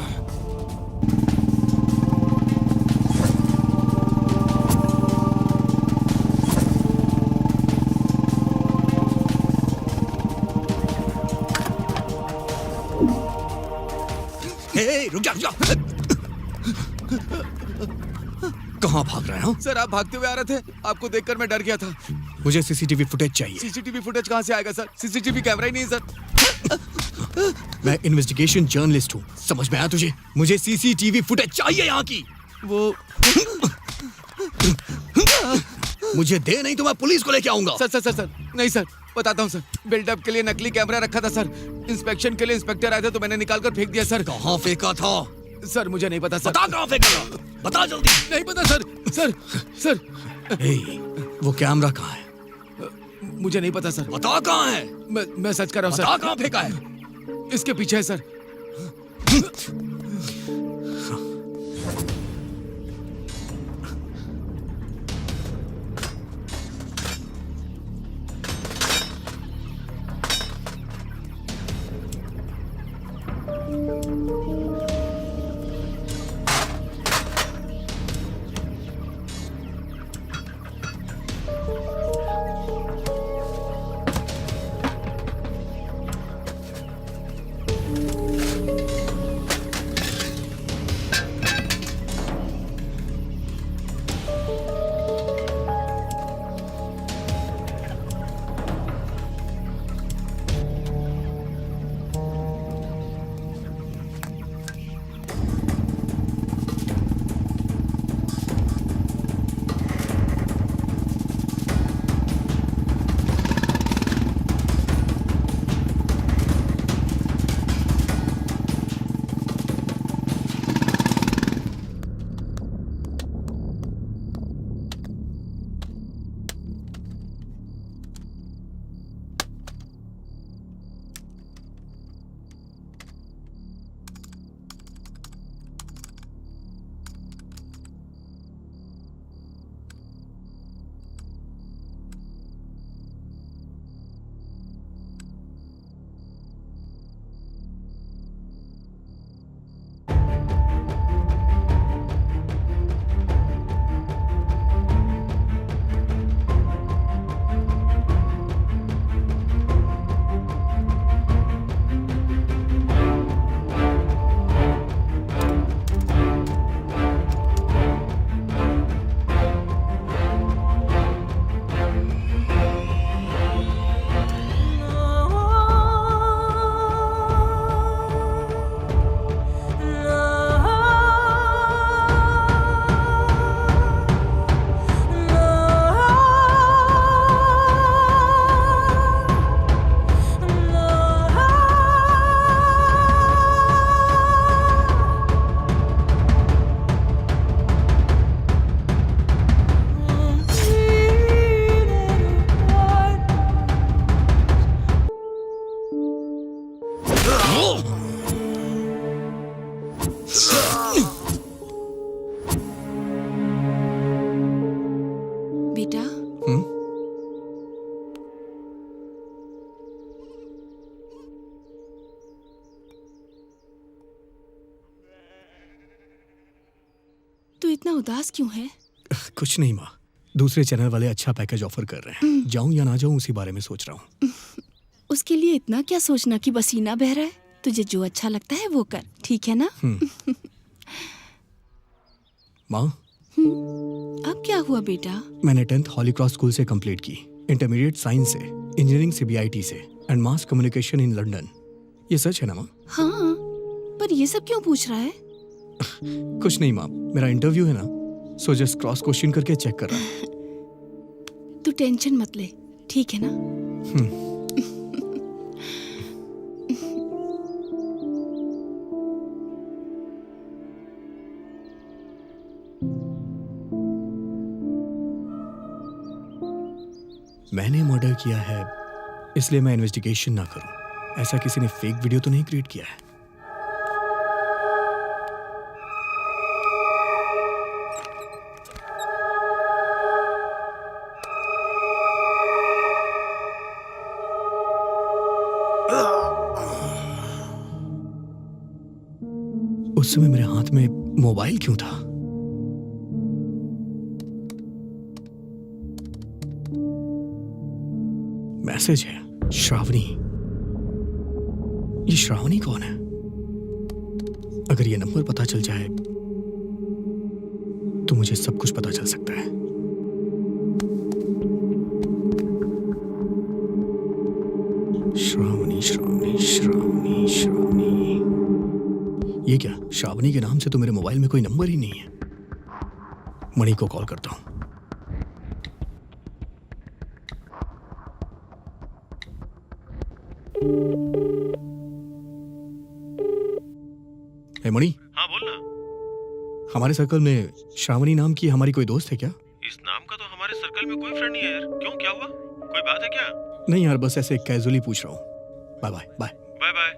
रुक जा, रुक जा। कहाँ भाग रहे हो? सर, आप भागते हुए आ रहे थे, आपको देखकर मैं डर गया था। मुझे सीसीटीवी फुटेज चाहिए। सीसीटीवी फुटेज कहाँ से आएगा सर? सीसीटीवी कैमरा ही नहीं है सर। मैं इन्वेस्टिगेशन जर्नलिस्ट हूँ, समझ में आया तुझे? मुझे सीसीटीवी फुटेज चाहिए यहाँ की। वो मुझे दे, नहीं तो मैं पुलिस को लेके आऊंगा। सर सर सर सर नहीं सर, बताता हूँ सर। बिल्डअप के लिए नकली कैमरा रखा था सर। इंस्पेक्शन के लिए इंस्पेक्टर आए थे तो मैंने निकाल कर फेंक दिया सर। कहाँ फेंका था? सर मुझे नहीं पता सर। बता कहाँ फेंका था, बता जल्दी। नहीं पता सर। सर सर वो कैमरा कहाँ है? मुझे नहीं पता सर। बता कहाँ है? मैं सच कर रहा हूँ सर। बता कहाँ फेंका है? इसके पीछे है सर। बेटा, तू इतना उदास क्यों है? कुछ नहीं माँ, दूसरे चैनल वाले अच्छा पैकेज ऑफर कर रहे हैं। जाऊं या ना जाऊं उसी बारे में सोच रहा हूँ। उसके लिए इतना क्या सोचना कि पसीना बह रहा है। तुझे जो अच्छा लगता है वो कर, ठीक है ना? माँ, अब क्या हुआ बेटा? मैंने 10th हॉली क्रॉस स्कूल से कंप्लीट की, इंटरमीडिएट साइंस से, इंजीनियरिंग CBIT से and mass communication in London. ये सच है ना माँ? हाँ, पर ये सब क्यों पूछ रहा है? कुछ नहीं माँ, मेरा इंटरव्यू है ना, सो जस्ट क्रॉस क्वेश्चन करके चेक कर रहा हूँ। तू टेंशन मत ले, ठीक है ना? मैंने मर्डर किया है इसलिए मैं इन्वेस्टिगेशन ना करूं। ऐसा किसी ने फेक वीडियो तो नहीं क्रिएट किया है। उस समय मेरे हाथ में मोबाइल क्यों था? मैसेज है, श्रावणी। ये श्रावणी कौन है? अगर ये नंबर पता चल जाए तो मुझे सब कुछ पता चल सकता है। श्रावणी श्रावणी श्रावणी श्रावणी। ये क्या, श्रावणी के नाम से तो मेरे मोबाइल में कोई नंबर ही नहीं है। मणि को कॉल करता हूं। मणि। हाँ बोलना। हमारे सर्कल में श्रावणी नाम की हमारी कोई दोस्त है क्या? इस नाम का तो हमारे सर्कल में कोई फ्रेंड नहीं है यार। क्यों, क्या हुआ? कोई बात है क्या? नहीं यार, बस ऐसे कैजुअली पूछ रहा हूँ। Bye bye bye bye bye.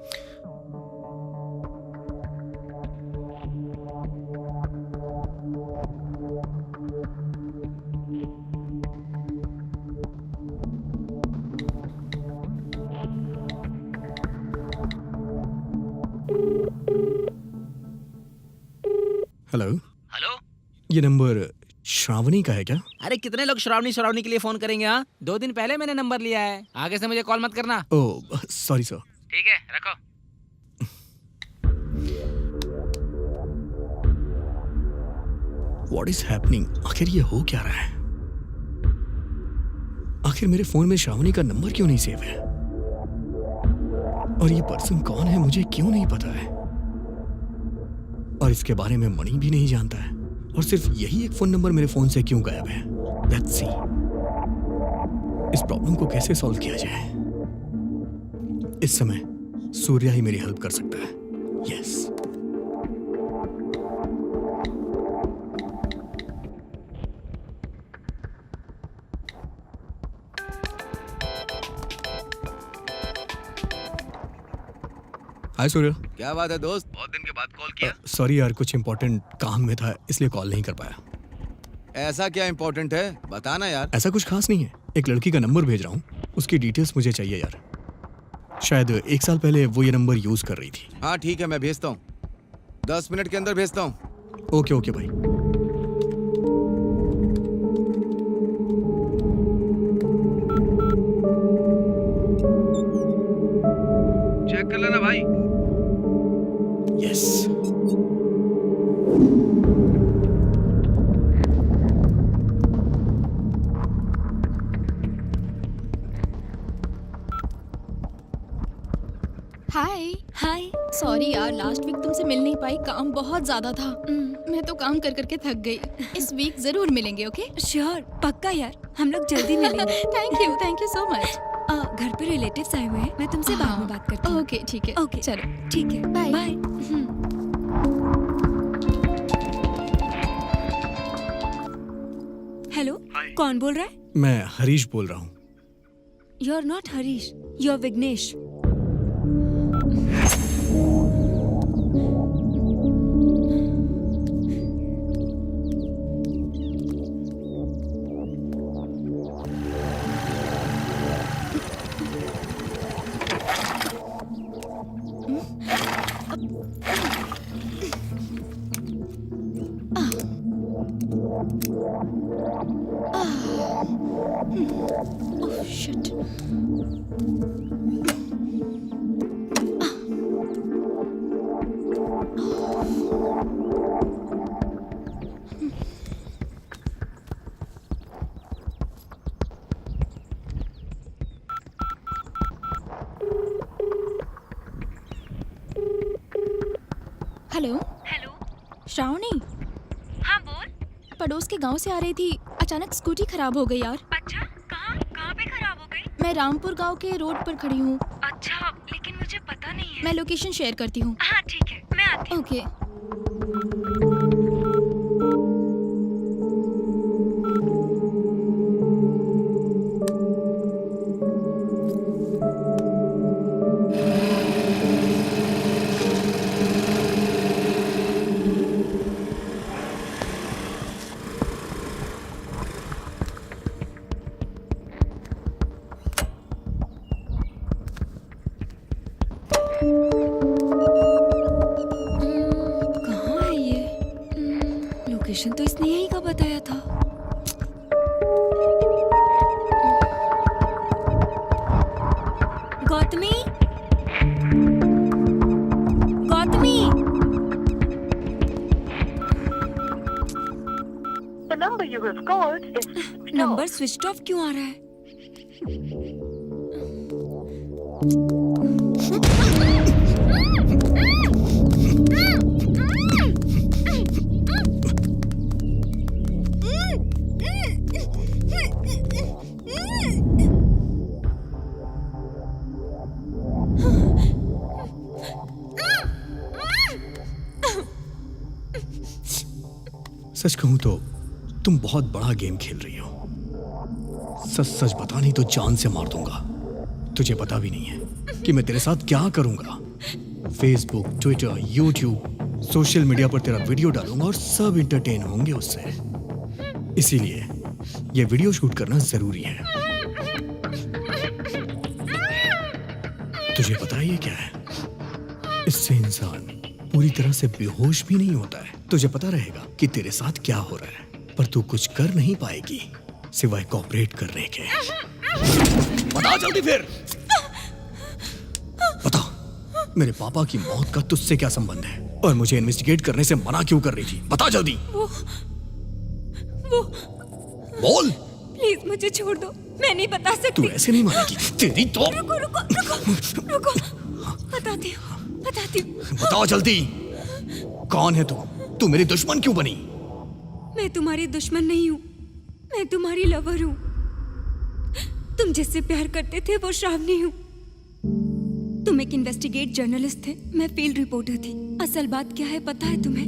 Hello. Hello, ये नंबर श्रावणी का है क्या? अरे कितने लोग श्रावणी श्रावणी के लिए फोन करेंगे? हाँ, 2 दिन पहले मैंने नंबर लिया है। आगे से मुझे कॉल मत करना। Oh sorry sir. ठीक है, रखो। What is happening? आखिर ये हो क्या रहा है? आखिर मेरे फोन में श्रावणी का नंबर क्यों नहीं सेव है? और ये पर्सन कौन है मुझे क्यों नहीं पता है? और इसके बारे में मणि भी नहीं जानता है। और सिर्फ यही एक फोन नंबर मेरे फोन से क्यों गायब है? लेट्स सी इस प्रॉब्लम को कैसे सॉल्व किया जाए। इस समय सूर्या ही मेरी हेल्प कर सकता है। यस। हाय सूर्या। क्या बात है दोस्त? बहुत दिन के बाद कॉल किया। सॉरी यार, कुछ इंपॉर्टेंट काम में था इसलिए कॉल नहीं कर पाया। ऐसा क्या इम्पोर्टेंट है, बताना यार। ऐसा कुछ खास नहीं है, एक लड़की का नंबर भेज रहा हूँ, उसकी डिटेल्स मुझे चाहिए यार। शायद 1 साल पहले वो ये नंबर यूज कर रही थी। हाँ ठीक है, मैं भेजता हूँ। 10 मिनट के अंदर भेजता हूँ। ओके ओके भाई। चेक कर लेना भाई। यस। हाय। हाय। सॉरी यार, लास्ट वीक तुमसे मिल नहीं पाई, काम बहुत ज्यादा था। मैं तो काम कर करके थक गई। इस वीक जरूर मिलेंगे, ओके? श्योर, पक्का यार, हम लोग जल्दी मिलेंगे। Thank you so much. घर पे रिलेटिव्स आए हुए हैं, मैं तुमसे बाद में बात करती हूँ। ओके ठीक है। ओके चलो ठीक है, बाय। बाय। हेलो, कौन बोल रहा है? मैं हरीश बोल रहा हूँ। You are not Harish, you are Vighnesh. Oh shit. Hello. Hello. Shravani, हाँ बोल। पड़ोस के गांव से आ रही थी, अचानक स्कूटी खराब हो गई यार। अच्छा, कहाँ पे खराब हो गई? मैं रामपुर गांव के रोड पर खड़ी हूँ। अच्छा, लेकिन मुझे पता नहीं है। मैं लोकेशन शेयर करती हूँ। हाँ ठीक है, मैं आती हूँ। ओके। कहाँ है ये? लोकेशन तो इसने यहीं का बताया था। Gautami, Gautami. Number switch off क्यों आ रहा है? सच कहूं तो तुम बहुत बड़ा गेम खेल रही हो। सच सच बता, नहीं तो जान से मार दूंगा। तुझे पता भी नहीं है कि मैं तेरे साथ क्या करूंगा। Facebook, Twitter, YouTube, social media पर तेरा वीडियो डालूंगा और सब इंटरटेन होंगे उससे। इसीलिए ये वीडियो शूट करना जरूरी है। तुझे पता है ये क्या है? इससे इंसान पूरी तरह से बेहोश भी नहीं होता है। तुझे पता रहेगा कि तेरे साथ क्या हो रहा है, पर तू कुछ कर नहीं पाएगी सिवाय कोऑपरेट करने के। बता जल्दी फिर, बता मेरे पापा की मौत का तुझसे क्या संबंध है और मुझे इन्वेस्टिगेट करने से मना क्यों कर रही थी? बता जल्दी। वो बोल। प्लीज मुझे छोड़ दो, मैं नहीं बता सकती। तू ऐसे नहीं मानेगी तेरी तो। रुको रुको रुको रुको, बताती हूँ बताती हूँ। बताओ जल्दी, कौन है तू? तू मेरी दुश्मन क्यों बनी? मैं तुम्हारी दुश्मन नहीं हूँ, मैं तुम्हारी लवर हूँ। तुम जिससे प्यार करते थे वो श्रावणी हूँ। तुम एक इन्वेस्टिगेट जर्नलिस्ट थे, मैं फील्ड रिपोर्टर थी। असल बात क्या है पता है तुम्हें?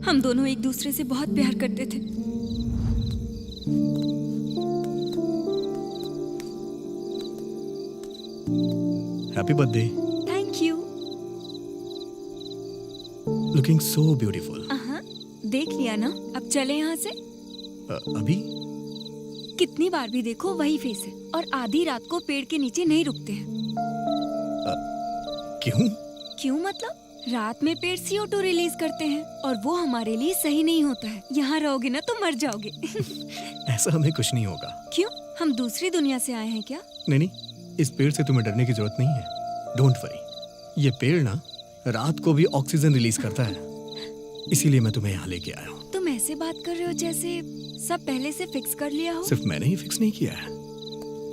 हम दोनों एक दूसरे से बहुत प्यार करते थे। Happy birthday. Thank you. Looking so beautiful. देख लिया ना, अब चले यहाँ से। अभी कितनी बार भी देखो वही फेस है, और आधी रात को पेड़ के नीचे नहीं रुकते हैं। क्यों? क्यों मतलब? रात में पेड़ CO2 रिलीज करते हैं और वो हमारे लिए सही नहीं होता है। यहाँ रहोगे ना तो मर जाओगे। ऐसा हमें कुछ नहीं होगा। क्यों? हम दूसरी दुनिया से आए हैं क्या? नहीं नहीं, इस पेड़ से तुम्हें डरने की जरूरत नहीं है। डोंट वरी, ये पेड़ ना रात को भी ऑक्सीजन रिलीज करता है, इसीलिए मैं तुम्हें यहाँ लेके आया हूँ। तुम ऐसे बात कर रहे हो जैसे सब पहले से फिक्स कर लिया हो। सिर्फ मैंने ही फिक्स नहीं किया है,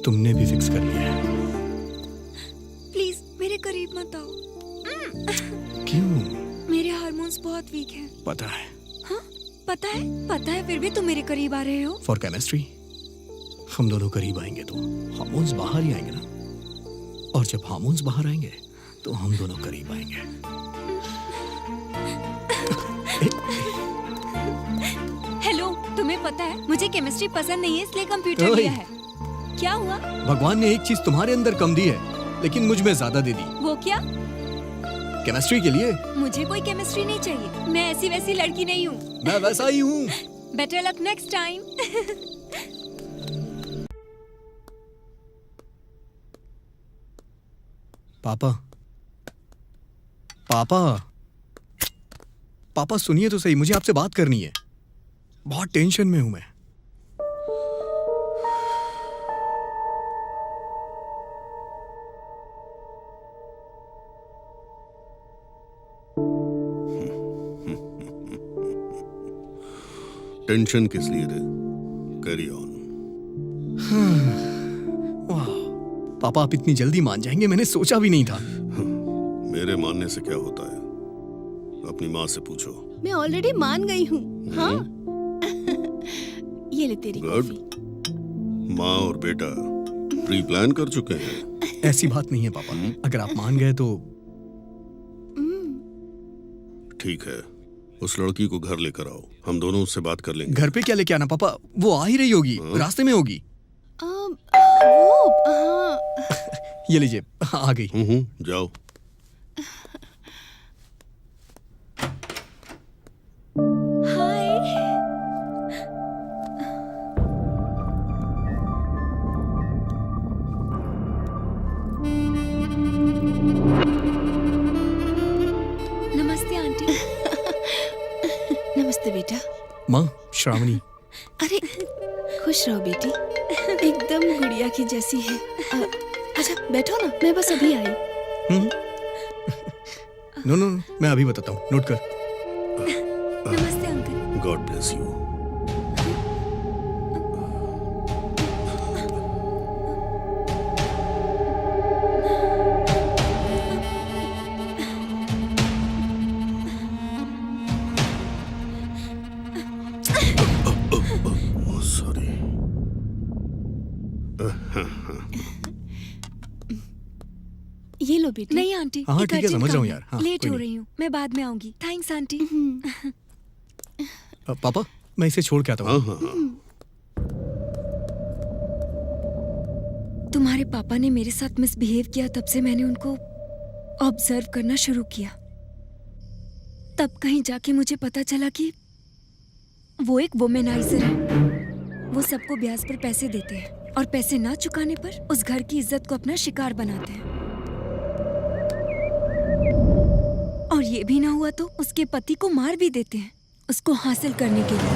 तुमने भी फिक्स कर लिया है। प्लीज मेरे करीब मत आओ। क्यों? मेरे हार्मोन्स बहुत वीक हैं। पता है। हाँ पता है, फिर भी तुम मेरे करीब आ रहे हो। फॉर केमिस्ट्री, हम दोनों करीब आएंगे तो हार्मोन्स बाहर ही आएंगे ना, और जब हार्मोन्स बाहर आएंगे तो हम दोनों करीब आएंगे। हेलो, तुम्हें पता है मुझे केमिस्ट्री पसंद नहीं है, इसलिए कंप्यूटर लिया है। क्या हुआ? भगवान ने एक चीज तुम्हारे अंदर कम दी है, लेकिन मुझ में ज्यादा दे दी। वो क्या? केमिस्ट्री के लिए। मुझे कोई केमिस्ट्री नहीं चाहिए, मैं ऐसी वैसी लड़की नहीं हूँ। मैं वैसा ही हूँ। Better luck next time. पापा, पापा, पापा सुनिए तो सही, मुझे आपसे बात करनी है। बहुत टेंशन में हूं मैं। टेंशन किस लिए रे? Carry on. वाह, पापा आप इतनी जल्दी मान जाएंगे, मैंने सोचा भी नहीं था। मेरे मानने से क्या होता है? अपनी माँ से पूछो। मैं ऑलरेडी मान गई हूँ। हाँ ये ले तेरी गुड। माँ और बेटा प्री प्लान कर चुके हैं। ऐसी बात नहीं है पापा, अगर आप मान गए तो। ठीक है, उस लड़की को घर लेकर आओ, हम दोनों उससे बात कर लेंगे। घर पे क्या लेके आना पापा, वो आ ही रही होगी, रास्ते में होगी। वो हाँ। ये लीजिए, आ गई। जाओ। नमस्ते आंटी। नमस्ते बेटा। माँ, श्रावणी। अरे खुश रहो बेटी, एकदम गुड़िया की जैसी है। अच्छा बैठो ना, मैं बस अभी आई। नो नो, मैं अभी बताता हूँ, नोट कर। नमस्ते अंकल। God bless you. ये लो बेटी। नहीं आंटी, हाँ एक ठीक है, urgent समझ रहा काम हूँ है। यार। हाँ, लेट कोई हो नहीं। रही हूँ, मैं बाद में आऊंगी। Thanks aunty. पापा मैं इसे छोड़ के आता हूँ। तुम्हारे पापा ने मेरे साथ मिसबिहेव किया, तब से मैंने उनको ऑब्जर्व करना शुरू किया। तब कहीं जाके मुझे पता चला कि वो एक वुमेनाइजर है। वो सबको ब्याज पर पैसे देते हैं और पैसे ना चुकाने पर उस घर की इज्जत को अपना शिकार बनाते हैं। और ये भी ना हुआ तो उसके पति को मार भी देते हैं, उसको हासिल करने के लिए।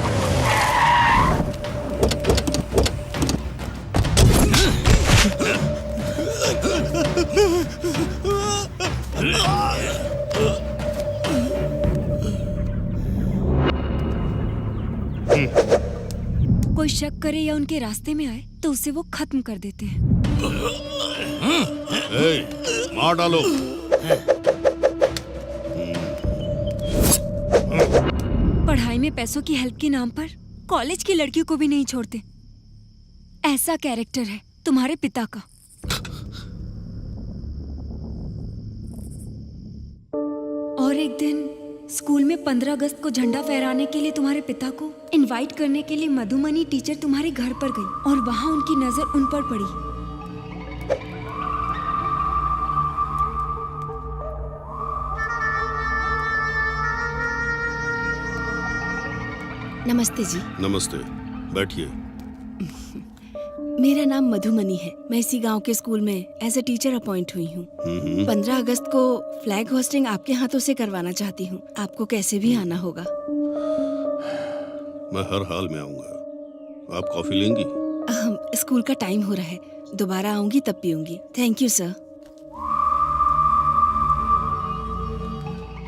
कोई शक करे या उनके रास्ते में आए तो उसे वो खत्म कर देते हैं। मार डालो। पढ़ाई में पैसों की हेल्प के नाम पर कॉलेज की लड़कियों को भी नहीं छोड़ते। ऐसा कैरेक्टर है तुम्हारे पिता का। और एक दिन स्कूल में 15 अगस्त को झंडा फहराने के लिए तुम्हारे पिता को इनवाइट करने के लिए मधुमनी टीचर तुम्हारे घर पर गई और वहां उनकी नजर उन पर पड़ी। नमस्ते जी। नमस्ते, बैठिए। मेरा नाम मधुमनी है। मैं इसी गांव के स्कूल में एज ए टीचर अपॉइंट हुई हूँ। 15 अगस्त को फ्लैग होस्टिंग आपके हाथों से करवाना चाहती हूँ। आपको कैसे भी आना होगा। मैं हर हाल में आऊंगा। आप कॉफी लेंगी? स्कूल का टाइम हो रहा है, दोबारा आऊंगी तब पीऊंगी। Thank you sir.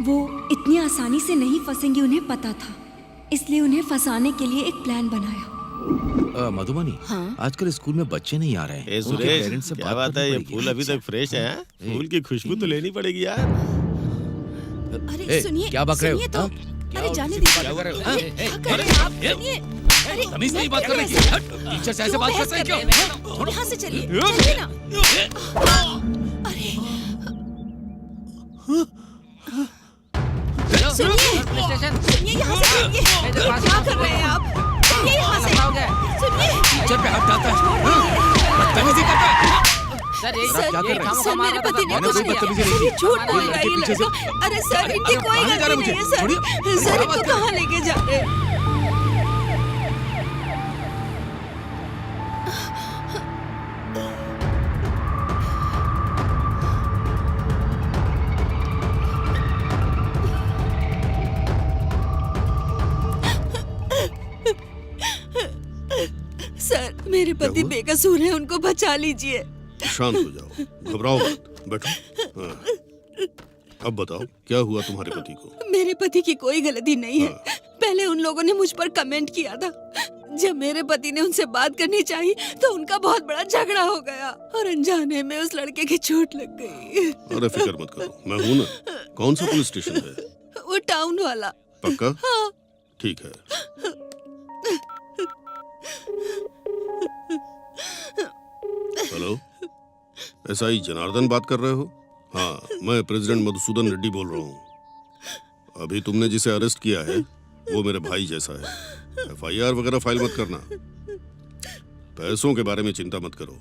वो इतनी आसानी से नहीं फंसेंगे, उन्हें पता था, इसलिए उन्हें फंसाने के लिए एक प्लान बनाया। मधुमनी, हाँ? आजकल स्कूल में बच्चे नहीं आ रहे हैं। ए उनके सुरेश, पेरेंट्स से क्या बात बात है? करनी ये पड़ेगी। फूल अभी तक फ्रेश है? फूल की खुशबू तो लेनी पड़ेगी यार। अरे सुनिए, क्या बक रहे हो? सुनिए तो। हाँ? अरे जाने क्या कर रहे हो? दीजिए। क्या कर रहे हैं आप? सुनिए। तमीज नहीं बात करने की। टीचर से ऐसे बात करते हैं क्या? यहाँ से चलिए, चलिए ना। अरे सुनिए, यहाँ से चलिए। क्या कर रहे हैं आप? चलिए यहाँ से। सुनिए। टीचर पे हाथ डालता है, बदतमीजी करता है। सर ये सर, क्या कर रहे हैं? सर मेरे पति ने मैंने कुछ कोई नहीं बदतमीजी किया। नहीं ये की। झूठ बोल इनके रहा है ये पीछे से- लड़का। अरे सर इनकी कोई कहाँ ले जा रहे गलती हैं नहीं है मुझे? सर। छोड़िए। सर क्या इनको बात कर कहाँ लेके जा रहे हैं? सर मेरे पति हुआ? बेकसूर है, उनको बचा लीजिए। शांत हो जाओ, घबराओ मत, बैठो। हाँ। अब बताओ क्या हुआ तुम्हारे पति को? मेरे पति की कोई गलती नहीं है। पहले उन लोगों ने मुझ पर कमेंट किया था। जब मेरे पति ने उनसे बात करनी चाहिए तो उनका बहुत बड़ा झगड़ा हो गया और अनजाने में उस लड़के की चोट लग गई। अरे फिक्र मत करो, मैं हूं ना। कौन सा पुलिस स्टेशन है? वो टाउन वाला। पक्का? हाँ। ठीक है। हेलो, एसआई जनार्दन बात कर रहे हो? हाँ, मैं प्रेसिडेंट मधुसूदन रेड्डी बोल रहा हूँ। अभी तुमने जिसे अरेस्ट किया है वो मेरे भाई जैसा है। एफआईआर वगैरह फाइल मत करना। पैसों के बारे में चिंता मत करो।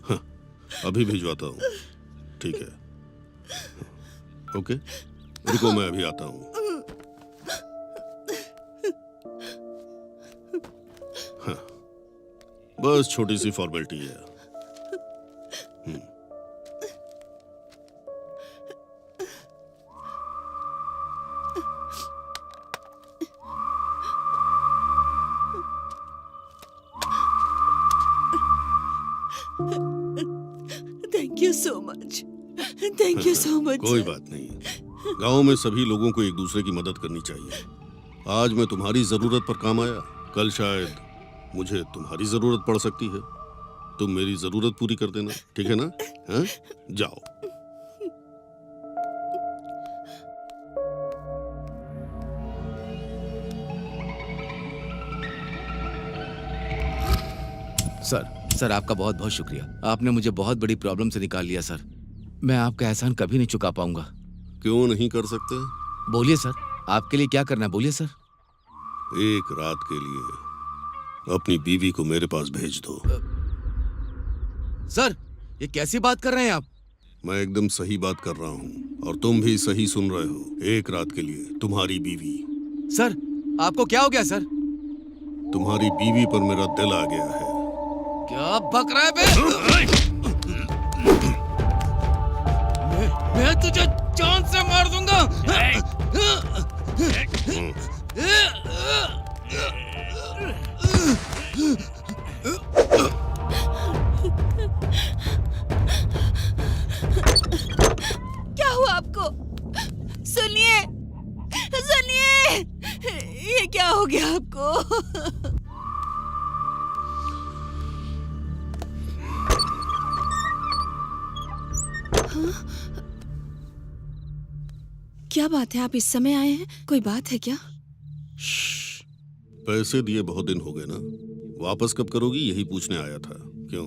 हाँ, अभी भिजवाता हूँ। ठीक है, ओके, रुको मैं अभी आता हूँ। हाँ, बस छोटी सी फॉर्मेलिटी है। Thank you so much. Thank you so much. कोई बात नहीं। गांव में सभी लोगों को एक दूसरे की मदद करनी चाहिए। आज मैं तुम्हारी जरूरत पर काम आया, कल शायद मुझे तुम्हारी जरूरत पड़ सकती है। तुम मेरी जरूरत पूरी कर देना, ठीक है ना? हाँ? जाओ। सर आपका बहुत बहुत शुक्रिया। आपने मुझे बहुत बड़ी प्रॉब्लम से निकाल लिया सर। मैं आपका एहसान कभी नहीं चुका पाऊंगा। क्यों नहीं कर सकते? बोलिए सर, आपके लिए क्या करना है, बोलिए सर। एक रात के लिए अपनी बीवी को मेरे पास भेज दो। सर ये कैसी बात कर रहे हैं आप? मैं एकदम सही बात कर रहा हूँ और तुम भी सही सुन रहे हो। एक रात के लिए तुम्हारी बीवी। सर आपको क्या हो गया सर? तुम्हारी बीवी पर मेरा दिल आ गया है। क्या बक रहा है बे? मैं तुझे जान से मार दूंगा। क्या हुआ आपको? सुनिए, सुनिए, ये क्या हो गया आपको? क्या बात है, आप इस समय आए हैं? कोई बात है क्या? पैसे दिए बहुत दिन हो गए ना, वापस कब करोगी यही पूछने आया था। क्यों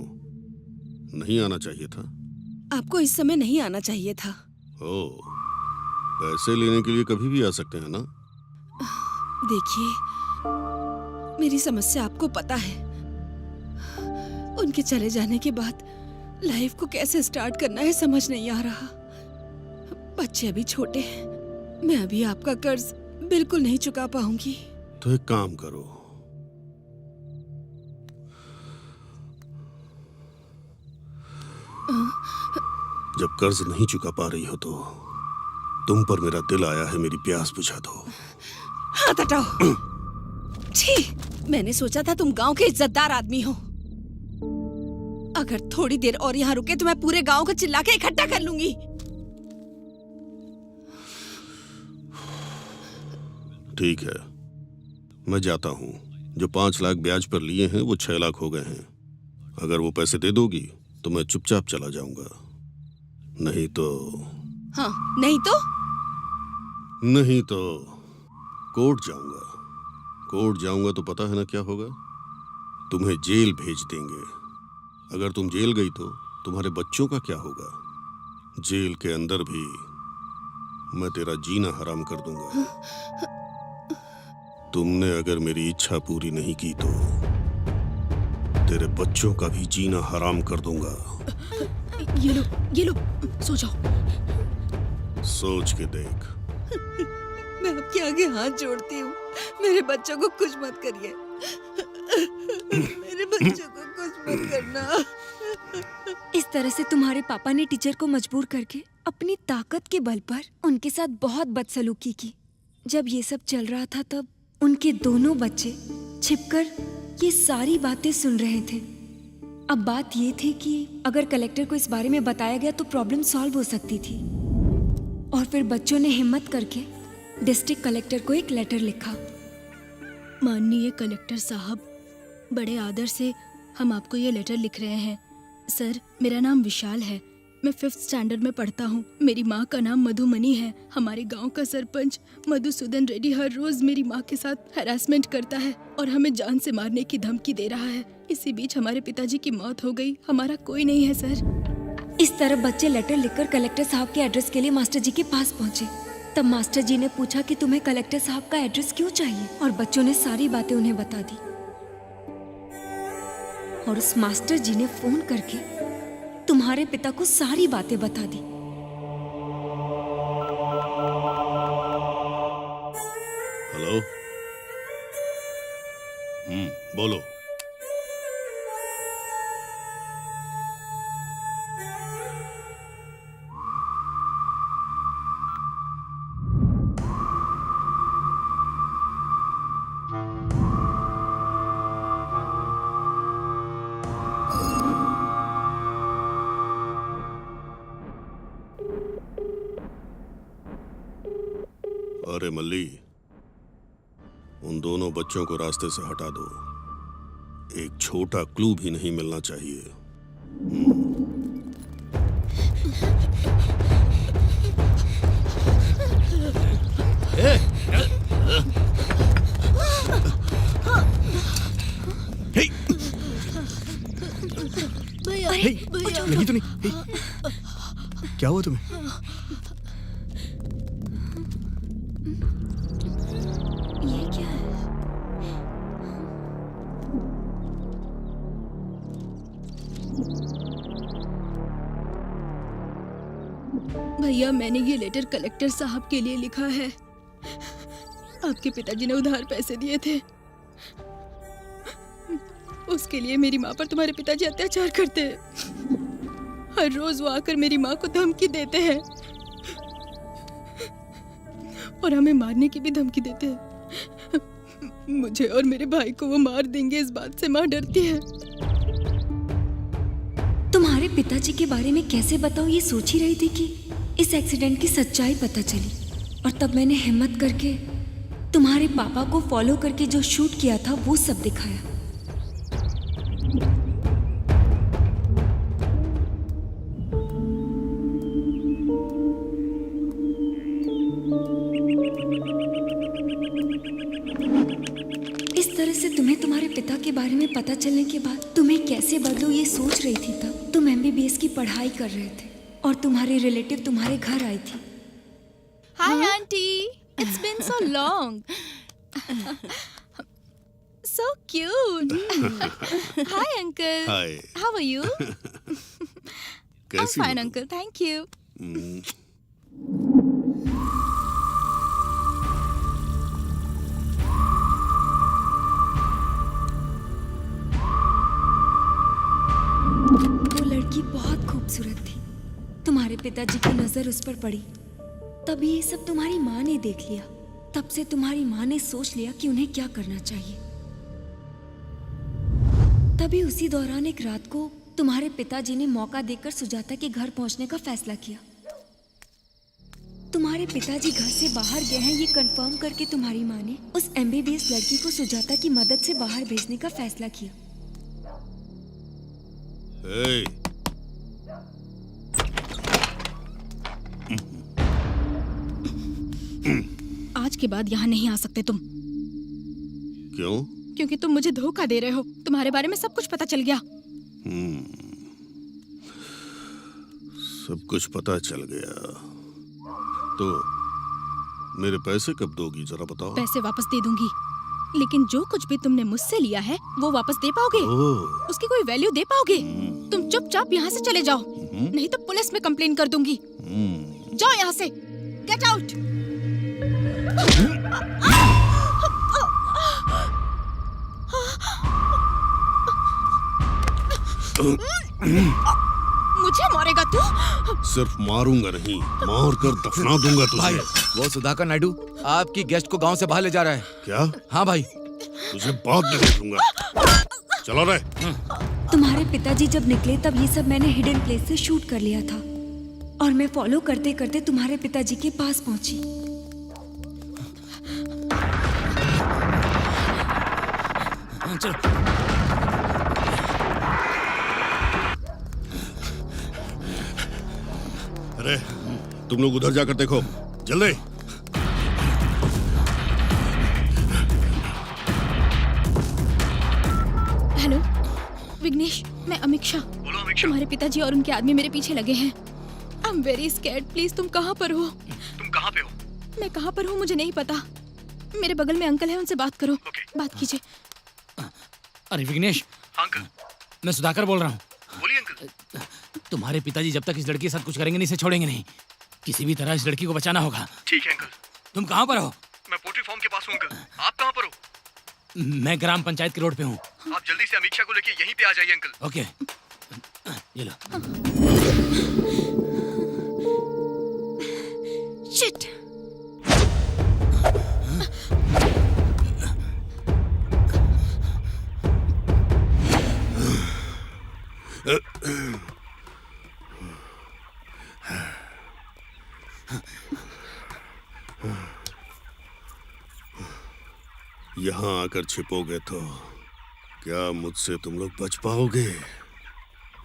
नहीं आना चाहिए था? आपको इस समय नहीं आना चाहिए था। ओ, पैसे लेने के लिए कभी भी आ सकते हैं ना? देखिए, मेरी समस्या आपको पता है। उनके चले जाने के बाद लाइफ को कैसे स्टार्ट करना है समझ नहीं आ रहा। बच्चे अभी छोटे हैं, मैं अभी आपका कर्ज बिल्कुल नहीं चुका पाऊंगी। तो एक काम करो, जब कर्ज नहीं चुका पा रही हो तो तुम पर मेरा दिल आया है, मेरी प्यास बुझा दो। हाथ हटाओ। छी, मैंने सोचा था तुम गांव के इज्जतदार आदमी हो। अगर थोड़ी देर और यहाँ रुके तो मैं पूरे गांव को चिल्ला के इकट्ठा कर लूंगी। ठीक है, मैं जाता हूँ। जो 5 लाख ब्याज पर लिए हैं वो 6 लाख हो गए हैं। अगर वो पैसे दे दोगी तो मैं चुपचाप चला जाऊंगा। नहीं तो नहीं तो कोर्ट जाऊंगा। कोर्ट जाऊंगा तो पता है ना क्या होगा? तुम्हें जेल भेज देंगे। अगर तुम जेल गई तो तुम्हारे बच्चों का क्या होगा? जेल के अंदर भी मैं तेरा जीना हराम कर दूंगा। तुमने अगर मेरी इच्छा पूरी नहीं की तो तेरे बच्चों का भी जीना हराम कर दूंगा। ये लो, सो जाओ। सोच के देख। मैं आपके आगे हाथ जोड़ती हूँ, मेरे बच्चों को कुछ मत करिए। मेरे बच्चों को कुछ मत करना। इस तरह से तुम्हारे पापा ने टीचर को मजबूर करके अपनी ताकत के बल पर उनके साथ बहुत बदसलूकी की। जब ये सब चल रहा था तब उनके दोनों बच्चे छिपकर ये सारी बातें सुन रहे थे। अब बात ये थी कि अगर कलेक्टर को इस बारे में बताया गया तो प्रॉब्लम सॉल्व हो सकती थी। और फिर बच्चों ने हिम्मत करके डिस्ट्रिक्ट कलेक्टर को एक लेटर लिखा। माननीय कलेक्टर साहब, बड़े आदर से हम आपको ये लेटर लिख रहे हैं। सर, मेरा नाम विशाल है, मैं 5th स्टैंडर्ड में पढ़ता हूँ। मेरी माँ का नाम मधुमनी है। हमारे गांव का सरपंच मधुसूदन रेड्डी हर रोज मेरी माँ के साथ हैरासमेंट करता है और हमें जान से मारने की धमकी दे रहा है। इसी बीच हमारे पिताजी की मौत हो गई। हमारा कोई नहीं है सर। इस तरह बच्चे लेटर लिखकर कलेक्टर साहब के एड्रेस के लिए मास्टर जी के पास पहुंचे। तब मास्टर जी ने पूछा कि तुम्हें कलेक्टर साहब का एड्रेस क्यों चाहिए, और बच्चों ने सारी बातें उन्हें बता दी। और उस मास्टर जी ने फोन करके तुम्हारे पिता को सारी बातें बता दी। हेलो। बोलो। अरे मल्ली, उन दोनों बच्चों को रास्ते से हटा दो। एक छोटा क्लू भी नहीं मिलना चाहिए। भैया, लगी तो नहीं? क्या हुआ तुम्हें? ये क्या है? भैया, मैंने ये लेटर कलेक्टर साहब के लिए लिखा है। आपके पिताजी ने उधार पैसे दिए थे, उसके लिए मेरी माँ पर तुम्हारे पिताजी अत्याचार करते हैं। हर रोज वो आकर मेरी माँ को धमकी देते हैं और हमें मारने की भी धमकी देते हैं। मुझे और मेरे भाई को वो मार देंगे, इस बात से माँ डरती है। तुम्हारे पिताजी के बारे में कैसे बताऊं, ये सोच ही रही थी कि इस एक्सीडेंट की सच्चाई पता चली, और तब मैंने हिम्मत करके तुम्हारे पापा को फॉलो करके जो शूट किया था वो सब दिखाया। इस तरह से तुम्हें तुम्हारे पिता के बारे में पता चलने के बाद तुम्हें कैसे बदलूं ये सोच रही थी। तब तुम MBBS की पढ़ाई कर रहे थे और तुम्हारी रिलेटिव तुम्हारे घर आई थी। Hi aunty, it's been so long. So cute. Hi uncle. Hi. How are you? I'm कैसी fine हो? uncle, thank you. वो लड़की बहुत खूबसूरत थी। तुम्हारे पिताजी की नजर उस पर पड़ी, तभी ये सब तुम्हारी माँ ने देख लिया। तब से तुम्हारी माँ ने सोच लिया कि उन्हें क्या करना चाहिए। तभी उसी दौरान एक रात को तुम्हारे पिताजी ने मौका देकर सुजाता के घर पहुंचने का फैसला किया। तुम्हारे पिताजी घर से बाहर गए हैं ये कंफर्म करके तुम्हारी माँ ने उस MBBS लड़की को सुजाता की मदद से बाहर भेजने का फैसला किया। Hey. आज के बाद यहाँ नहीं आ सकते तुम। क्यों? क्योंकि तुम मुझे धोखा दे रहे हो। तुम्हारे बारे में सब कुछ पता चल गया। सब कुछ पता चल गया तो मेरे पैसे कब दोगी, जरा बताओ। पैसे वापस दे दूंगी, लेकिन जो कुछ भी तुमने मुझसे लिया है वो वापस दे पाओगे? ओह, उसकी कोई वैल्यू दे पाओगे? तुम चुपचाप यहाँ से चले जाओ, नहीं तो पुलिस में कंप्लेन कर दूंगी। जाओ यहाँ से, गेट आउट। मुझे मारेगा तू? सिर्फ मारूंगा नहीं, मार कर दफना दूंगा भाई, तुझे। वो सुधाकर नायडू आपकी गेस्ट को गांव से बाहर ले जा रहा है। क्या? हाँ भाई। तुझे बाद में देखूंगा। चलो रे। तुम्हारे पिताजी जब निकले तब ये सब मैंने हिडन प्लेस से शूट कर लिया था और मैं फॉलो करते करते तुम्हारे पिताजी के पास पहुंची। अरे तुम लोग उधर जाकर देखो, जल्दी। हेलो विघ्नेश, मैं अमीक्षा। बोलो अमीक्षा। तुम्हारे पिताजी और उनके आदमी मेरे पीछे लगे हैं। I am very scared. Please तुम कहाँ पर हो? तुम कहाँ पे हो? मैं कहाँ पर हूँ मुझे नहीं पता। मेरे बगल में अंकल है, उनसे बात करो। बात कीजिए। अरे विघ्नेश। हाँ अंकल। मैं सुधाकर बोल रहा हूँ। बोलिए अंकल। तुम्हारे पिताजी जब तक इस लड़की के साथ कुछ करेंगे नहीं, इसे छोड़ेंगे नहीं। किसी भी तरह इस लड़की को बचाना होगा। ठीक है अंकल। तुम कहाँ पर हो? मैं पोल्ट्री फार्म के पास हूँ अंकल। आप कहाँ पर हो? मैं ग्राम पंचायत के रोड पे हूँ। आप जल्दी से अमीक्षा को लेके यहीं पे आ जाइए अंकल। ओके, ये लो। शिट। यहाँ आकर छिपोगे तो क्या मुझसे तुम लोग बच पाओगे?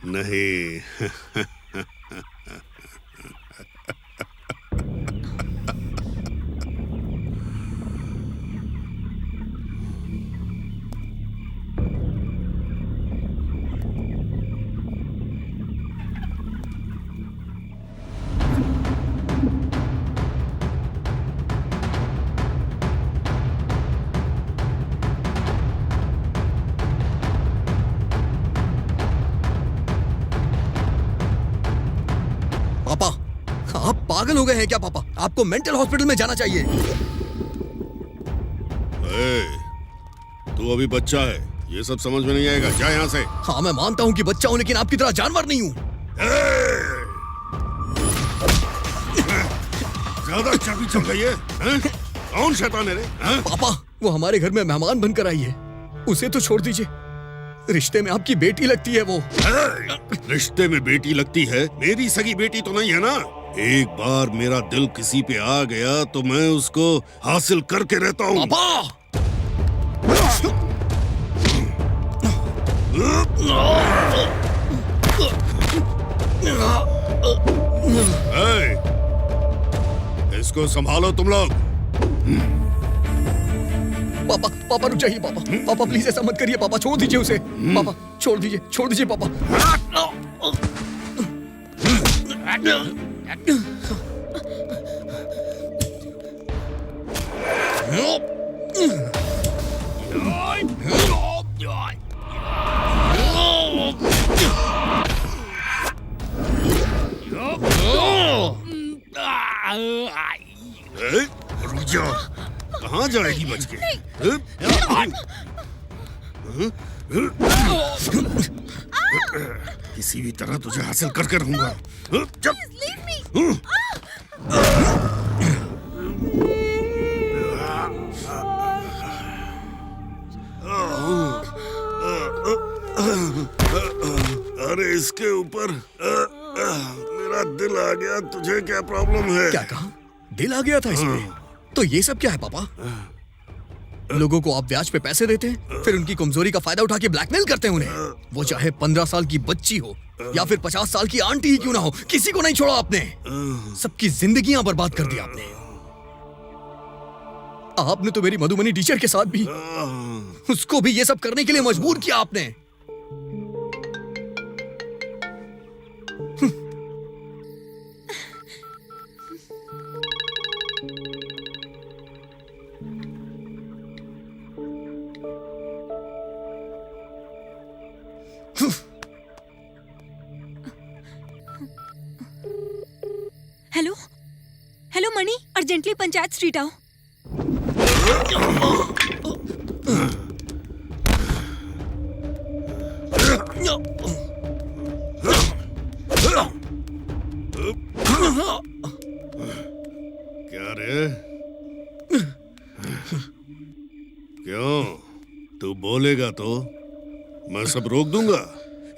नहीं। पापा, आप पागल हो गए हैं क्या पापा? आपको मेंटल हॉस्पिटल में जाना चाहिए। तू अभी बच्चा है, ये सब समझ में नहीं आएगा। जा यहाँ से। हाँ मैं मानता हूँ कि बच्चा हूँ, लेकिन आपकी तरह जानवर नहीं हूँ। ज्यादा चाबी चल गई है? कौन शैतान है रे? पापा, वो हमारे घर में मेहमान बनकर आई है, उसे तो छोड़ दीजिए। रिश्ते में आपकी बेटी लगती है वो। रिश्ते में बेटी लगती है? मेरी सगी बेटी तो नहीं है ना। एक बार मेरा दिल किसी पे आ गया तो मैं उसको हासिल करके रहता हूँ। पापा! इसको संभालो तुम लोग। पापा, पापा रुक जाइए पापा। पापा प्लीज ऐसा मत करिए पापा, छोड़ दीजिए उसे। पापा छोड़ दीजिए पापा। रुक जाओ, कहाँ जाएगी बच के? किसी भी तरह तुझे हासिल करके रहूंगा। अरे इसके ऊपर मेरा दिल आ गया। तुझे क्या प्रॉब्लम है? क्या कहा? दिल आ गया था इसमें? तो ये सब क्या है पापा? लोगों को आप ब्याज पे पैसे देते हैं, फिर उनकी कमजोरी का फायदा उठा के ब्लैकमेल करते हैं उन्हें। वो चाहे 15 साल की बच्ची हो या फिर 50 साल की आंटी ही क्यों ना हो, किसी को नहीं छोड़ा आपने। सबकी जिंदगियां बर्बाद कर दी आपने। आपने तो मेरी मधुमनी टीचर के साथ भी, उसको भी ये सब करने के लिए मजबूर किया आपने। हेलो हेलो मणि, अर्जेंटली पंचायत स्ट्रीट आओ। क्या रे? क्यों? तू बोलेगा तो मैं सब रोक दूंगा।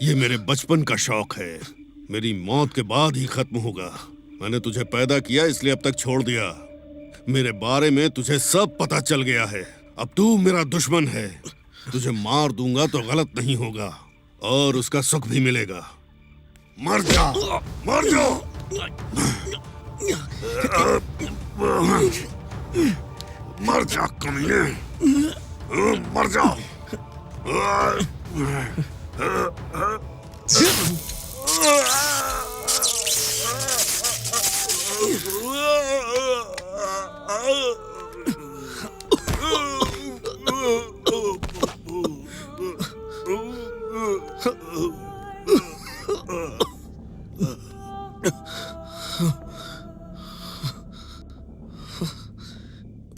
ये मेरे बचपन का शौक है, मेरी मौत के बाद ही खत्म होगा। मैंने तुझे पैदा किया इसलिए अब तक छोड़ दिया। मेरे बारे में तुझे सब पता चल गया है। अब तू मेरा दुश्मन है। तुझे मार दूंगा तो गलत नहीं होगा और उसका सुख भी मिलेगा। मर जा, मर जा। मर जा कमीने, मर जा।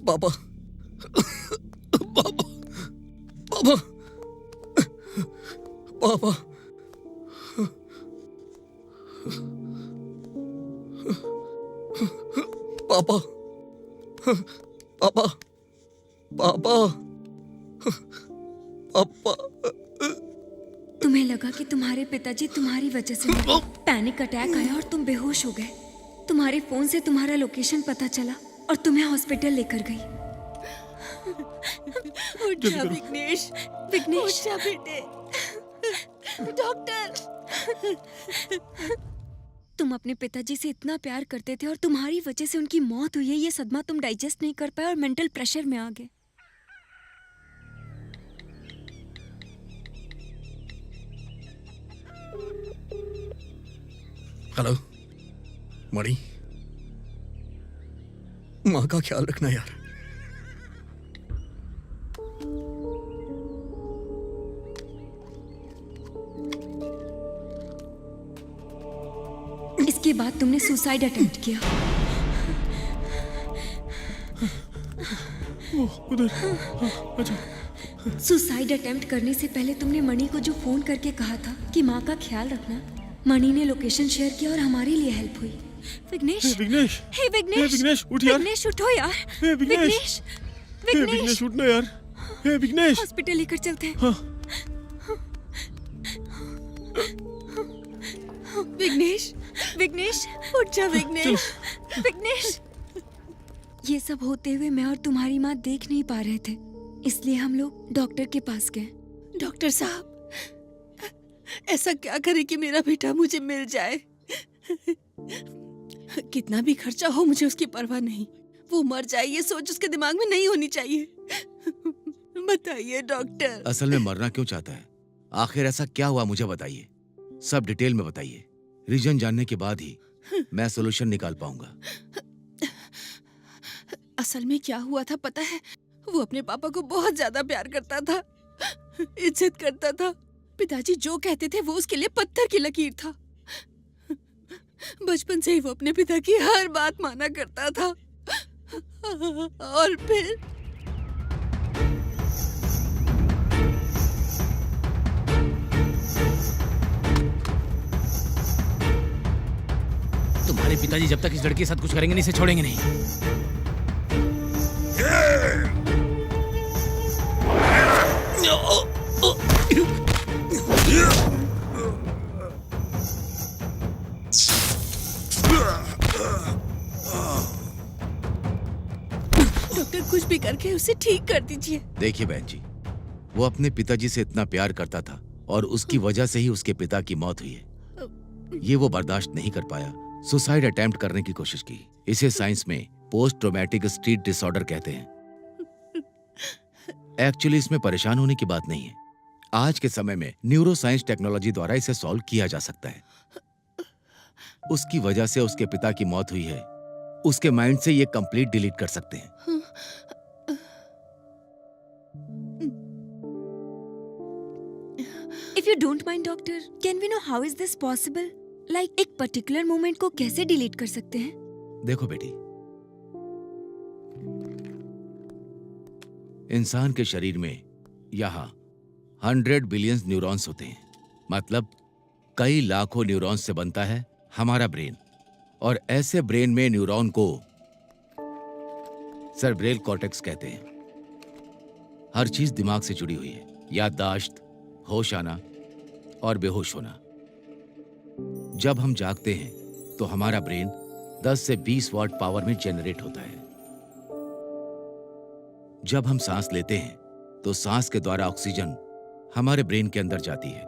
पापा, पापा, पापा, पापा, पापा, पापा, पापा, पापा। तुम्हें लगा कि तुम्हारे पिताजी तुम्हारी वजह से मरे। पैनिक अटैक आया और तुम बेहोश हो गए। तुम्हारे फोन से तुम्हारा लोकेशन पता चला और तुम्हें हॉस्पिटल लेकर गई। उठ जा विघ्नेश, विघ्नेश, उठ जा बेटे। डॉक्टर, तुम अपने पिताजी से इतना प्यार करते थे और तुम्हारी वजह से उनकी मौत हुई है। ये सदमा तुम डाइजेस्ट नहीं कर पाए और मेंटल प्रेशर में आ गए। हेलो मणि, माँ का ख्याल रखना यार। इसके बाद तुमने सुसाइड अटेम्प्ट किया। सुसाइड अटेम्प्ट करने से पहले तुमने मणि को जो फोन करके कहा था कि माँ का ख्याल रखना, मणि ने लोकेशन शेयर किया और हमारे लिए हेल्प हुई। विघ्नेश, विघ्नेश, हे विघ्नेश, विघ्नेश उठ यार। विघ्नेश उठो यार। विघ्नेश, विघ्नेश, विघ्नेश उठना यार। हे विघ्नेश, हॉस्पिटल लेकर चलते हैं। हाँ। विघ्नेश, विघ्नेश, उठ जा विघ्नेश। विघ्नेश। ये सब होते हुए मैं और तुम्हारी माँ देख नहीं पा रहे थे, इसलिए हम लोग डॉक्टर के पास गए। डॉक्टर साहब, ऐसा क्या करे कि मेरा बेटा मुझे मिल जाए। कितना भी खर्चा हो मुझे उसकी परवाह नहीं। वो मर जाए ये सोच उसके दिमाग में नहीं होनी चाहिए। बताइए डॉक्टर। असल में मरना क्यों चाहता है? आखिर ऐसा क्या हुआ मुझे बताइए, सब डिटेल में बताइए। रीजन जानने के बाद ही मैं सोल्यूशन निकाल पाऊंगा। असल में क्या हुआ था पता है? वो अपने पापा को बहुत ज्यादा प्यार करता था, इज्जत करता था। पिताजी जो कहते थे वो उसके लिए पत्थर की लकीर था। बचपन से ही वो अपने पिता की हर बात माना करता था। और फिर तुम्हारे पिताजी जब तक इस लड़की के साथ कुछ करेंगे नहीं, इसे छोड़ेंगे नहीं। डॉक्टर कुछ भी करके उसे ठीक कर दीजिए। देखिए बहन जी, वो अपने पिताजी से इतना प्यार करता था और उसकी वजह से ही उसके पिता की मौत हुई है। ये वो बर्दाश्त नहीं कर पाया, सुसाइड अटेम्प्ट करने की कोशिश की। इसे साइंस में पोस्ट ट्रॉमेटिक स्ट्रेस डिसऑर्डर कहते हैं। एक्चुअली इसमें परेशान होने की बात नहीं है। आज के समय में न्यूरो साइंस टेक्नोलॉजी द्वारा इसे सॉल्व किया जा सकता है। उसकी वजह से उसके पिता की मौत हुई है, उसके माइंड से ये कंप्लीट डिलीट कर सकते हैं। If you don't mind, doctor, can we know how is this possible? Like एक पर्टिकुलर मोमेंट को कैसे डिलीट कर सकते हैं? देखो बेटी, इंसान के शरीर में यहां 100 बिलियन न्यूरॉन्स होते हैं। मतलब कई लाखों न्यूरॉन्स से बनता है हमारा ब्रेन। और ऐसे ब्रेन में न्यूरॉन को सेरेब्रल कॉर्टेक्स कहते हैं। हर चीज दिमाग से जुड़ी हुई है, याददाश्त, होश आना और बेहोश होना। जब हम जागते हैं तो हमारा ब्रेन 10 से 20 वॉट पावर में जनरेट होता है। जब हम सांस लेते हैं तो सांस के द्वारा ऑक्सीजन हमारे ब्रेन के अंदर जाती है।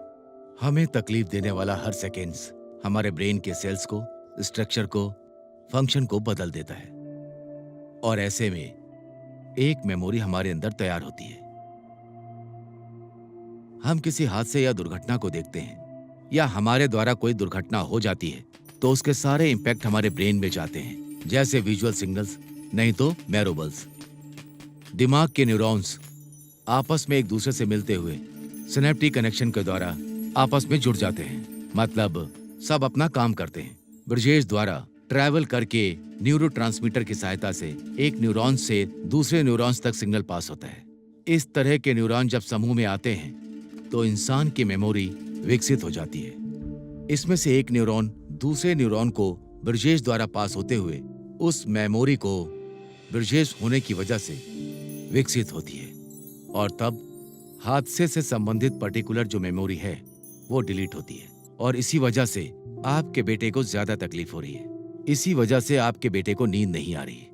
हमें तकलीफ देने वाला हर सेकेंड्स हमारे ब्रेन के सेल्स को, स्ट्रक्चर को, फंक्शन को बदल देता है। और ऐसे में एक मेमोरी हमारे अंदर तैयार होती है। हम किसी हादसे या दुर्घटना को देखते हैं या हमारे द्वारा कोई दुर्घटना हो जाती है तो उसके सारे इंपैक्ट हमारे ब्रेन में जाते हैं, जैसे विजुअल सिग्नल्स, नहीं तो मैरोबल्स। दिमाग के न्यूरॉन्स आपस में एक दूसरे से मिलते हुए सिनेप्टिक कनेक्शन के द्वारा आपस में जुड़ जाते हैं। मतलब सब अपना काम करते हैं। ब्रजेश द्वारा ट्रैवल करके न्यूरोट्रांसमीटर की सहायता से एक न्यूरॉन से दूसरे न्यूरॉन्स तक सिग्नल पास होता है। इस तरह के न्यूरॉन जब समूह में आते हैं तो इंसान की मेमोरी विकसित हो जाती है। इसमें से एक न्यूरॉन दूसरे न्यूरॉन को ब्रजेश द्वारा पास होते हुए उस मेमोरी को ब्रजेश होने की वजह से विकसित होती है। और तब हादसे से संबंधित पर्टिकुलर जो मेमोरी है वो डिलीट होती है। और इसी वजह से आपके बेटे को ज्यादा तकलीफ हो रही है। इसी वजह से आपके बेटे को नींद नहीं आ रही।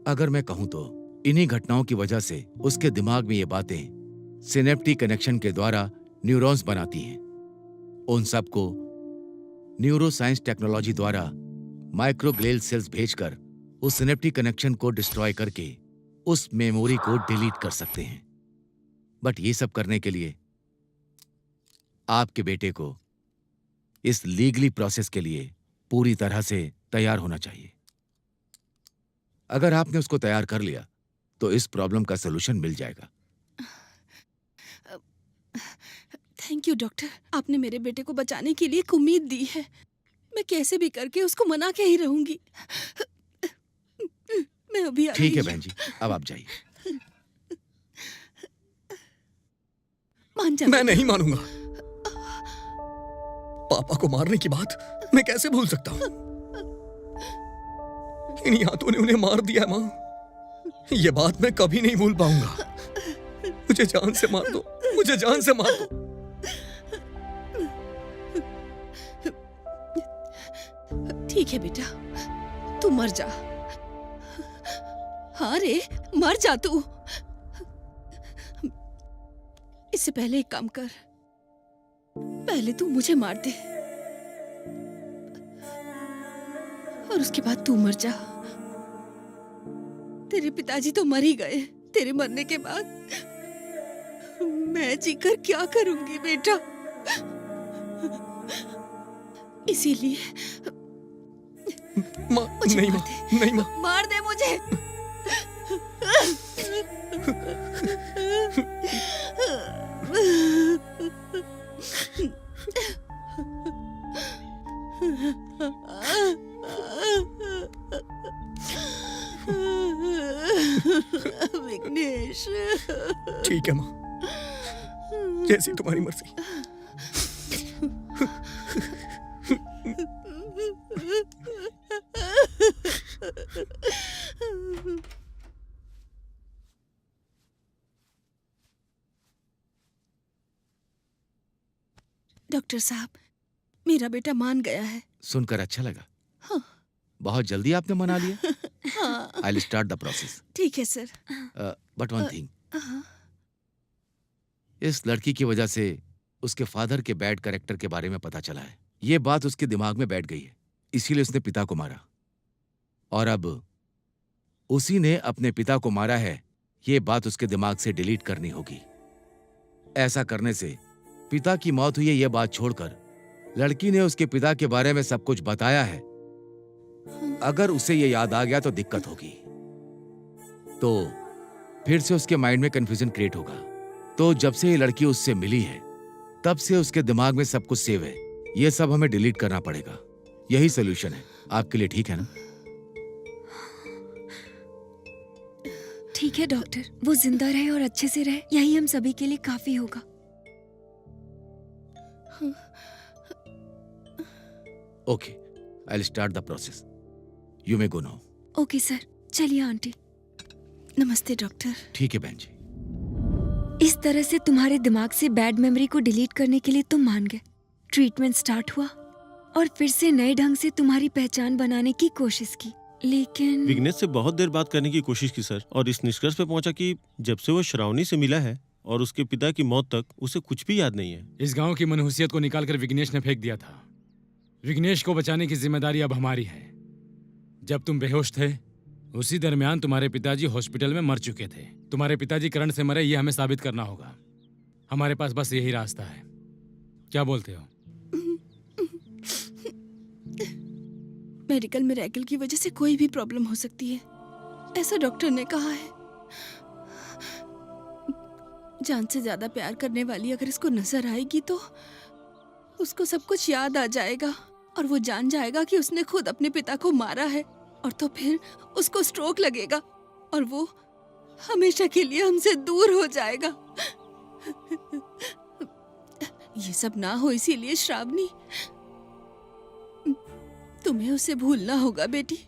अगर मैं कहूं तो इन्हीं घटनाओं की वजह से उसके दिमाग में ये बातें सिनेप्टिक कनेक्शन के द्वारा न्यूरॉन्स बनाती हैं। उन सबको न्यूरोसाइंस टेक्नोलॉजी द्वारा माइक्रोग्लियल सेल्स भेजकर उस सिनेप्टिक कनेक्शन को डिस्ट्रॉय करके उस मेमोरी को डिलीट कर सकते हैं। बट ये सब करने के लिए आपके बेटे को इस लीगली प्रोसेस के लिए पूरी तरह से तैयार होना चाहिए। अगर आपने उसको तैयार कर लिया तो इस प्रॉब्लम का सलूशन मिल जाएगा। थैंक यू डॉक्टर, आपने मेरे बेटे को बचाने के लिए एक उम्मीद दी है। मैं कैसे भी करके उसको मना के ही रहूंगी। मैं अभी ठीक है बहन जी, अब आप जाइए। मान जा। मैं नहीं मानूंगा। पापा को मारने की बात मैं कैसे भूल सकता हूं? इन्हीं हाथों ने उन्हें मार दिया है मां। ये बात मैं कभी नहीं भूल पाऊंगा। मुझे जान से मार दो, मुझे जान से मार दो। ठीक है बेटा, तू मर जा। हाँ रे, मर जा तू। इससे पहले एक काम कर, पहले तू मुझे मार दे और उसके बाद तू मर जा। तेरे पिताजी तो मर ही गए। तेरे मरने के बाद मैं जीकर क्या करूंगी बेटा? इसीलिए नहीं मां, नहीं मां। मार दे मुझे। विघ्नेश। ठीक है मां, जैसी तुम्हारी मर्जी। डॉक्टर साहब, मेरा बेटा मान गया है। सुनकर अच्छा लगा। हाँ। बहुत जल्दी आपने मना लिया। हाँ। I will start the process. ठीक है सर। बट वन थिंग, इस लड़की की वजह से उसके फादर के बैड कैरेक्टर के बारे में पता चला है। ये बात उसके दिमाग में बैठ गई है, इसीलिए उसने पिता को मारा। और अब उसी ने अपने पिता को मारा है, ये बात उसके दिमाग से डिलीट करनी होगी। ऐसा करने से पिता की मौत हुई है ये बात छोड़कर लड़की ने उसके पिता के बारे में सब कुछ बताया है। अगर उसे ये याद आ गया तो दिक्कत होगी, तो फिर से उसके माइंड में कंफ्यूजन क्रिएट होगा। तो जब से ये लड़की उससे मिली है तब से उसके दिमाग में सब कुछ सेव है। ये सब हमें डिलीट करना पड़ेगा। यही सोल्यूशन है आपके लिए, ठीक है ना? ठीक है डॉक्टर, वो जिंदा रहे और अच्छे से रहे, यही हम सभी के लिए काफी होगा। Okay, I will start the process. You may go now. Okay sir, चलिए आंटी। नमस्ते डॉक्टर। ठीक है बहन जी। इस तरह से तुम्हारे दिमाग से बैड मेमोरी को डिलीट करने के लिए तुम मान गए। ट्रीटमेंट स्टार्ट हुआ और फिर से नए ढंग से तुम्हारी पहचान बनाने की कोशिश की, लेकिन विघ्नेश से बहुत देर बात करने की कोशिश की सर, और इस निष्कर्ष पे पहुंचा कि जब से वो श्रावणी से मिला है और उसके पिता की मौत तक उसे कुछ भी याद नहीं है। इस गांव की मनहूसियत को निकालकर विघ्नेश ने फेंक दिया था। विघ्नेश को बचाने की जिम्मेदारी अब हमारी है। जब तुम बेहोश थे उसी दरमियान तुम्हारे पिताजी हॉस्पिटल में मर चुके थे। तुम्हारे पिताजी करंट से मरे, ये हमें साबित करना होगा। हमारे पास बस यही रास्ता है। क्या बोलते हो? मेडिकल मिरेकल की वजह से कोई भी प्रॉब्लम हो सकती है, ऐसा डॉक्टर ने कहा है। जान से ज्यादा प्यार करने वाली अगर इसको नजर आएगी तो उसको सब कुछ याद आ जाएगा और वो जान जाएगा कि उसने खुद अपने पिता को मारा है, और तो फिर उसको स्ट्रोक लगेगा और वो हमेशा के लिए हमसे दूर हो जाएगा। ये सब ना हो, इसीलिए श्रावणी, तुम्हें उसे भूलना होगा बेटी।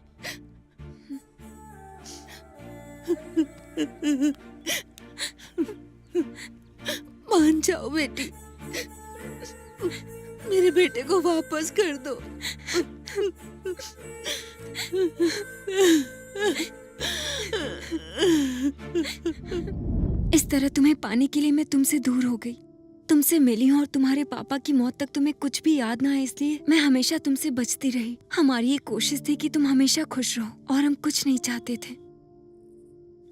मान जाओ बेटी, मेरे बेटे को वापस कर दो। इस तरह तुम्हें पाने के लिए मैं तुमसे दूर हो गई, तुमसे मिली हूँ, और तुम्हारे पापा की मौत तक तुम्हें कुछ भी याद ना है, इसलिए मैं हमेशा तुमसे बचती रही। हमारी ये कोशिश थी कि तुम हमेशा खुश रहो, और हम कुछ नहीं चाहते थे।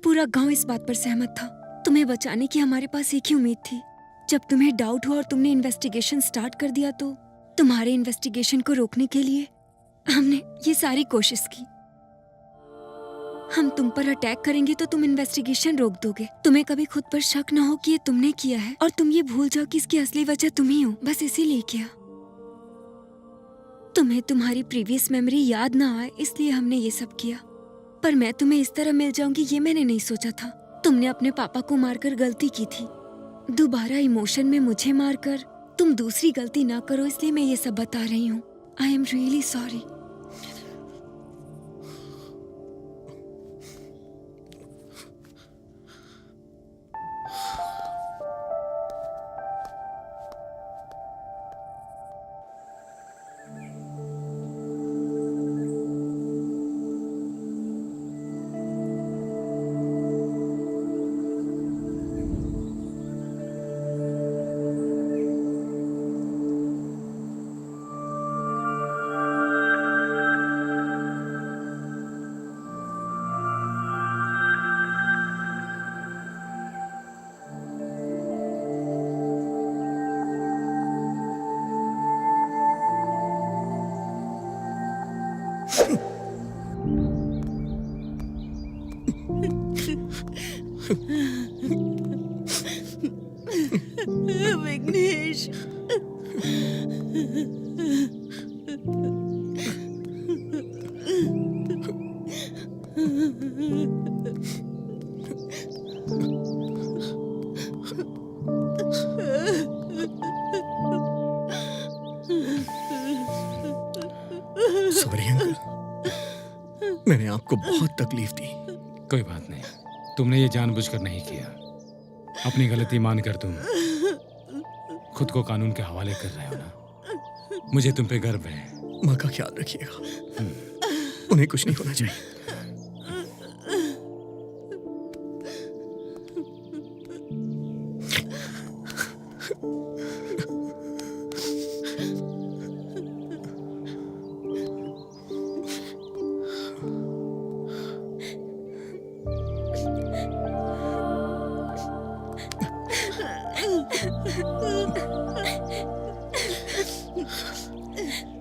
पूरा गांव इस बात पर सहमत था। तुम्हें बचाने की हमारे पास एक ही उम्मीद थी। जब तुम्हें डाउट हुआ और तुमने इन्वेस्टिगेशन स्टार्ट कर दिया, तो तुम्हारे इन्वेस्टिगेशन को रोकने के लिए हमने ये सारी कोशिश की। हम तुम पर अटैक करेंगे तो तुम इन्वेस्टिगेशन रोक दोगे। तुम्हें कभी खुद पर शक ना हो कि ये तुमने किया है, और तुम ये भूल जाओ कि इसकी असली वजह तुम ही हो। बस इसीलिए किया। तुम्हें तुम्हारी प्रीवियस मेमोरी याद ना आए, इसलिए हमने ये सब किया। पर मैं तुम्हें इस तरह मिल जाऊंगी ये मैंने नहीं सोचा था। तुमने अपने पापा को मारकर गलती की थी, दोबारा इमोशन में मुझे मारकर तुम दूसरी गलती ना करो, इसलिए मैं ये सब बता रही हूँ। I am really sorry. Vighnesh, sorry uncle, मैंने आपको बहुत तकलीफ दी। कोई बात नहीं, तुमने ये जानबूझकर नहीं किया। अपनी गलती मानकर तुम खुद को कानून के हवाले कर रहे हो ना। मुझे तुम पे गर्व है। माँ का ख्याल रखिएगा, उन्हें कुछ नहीं होना चाहिए।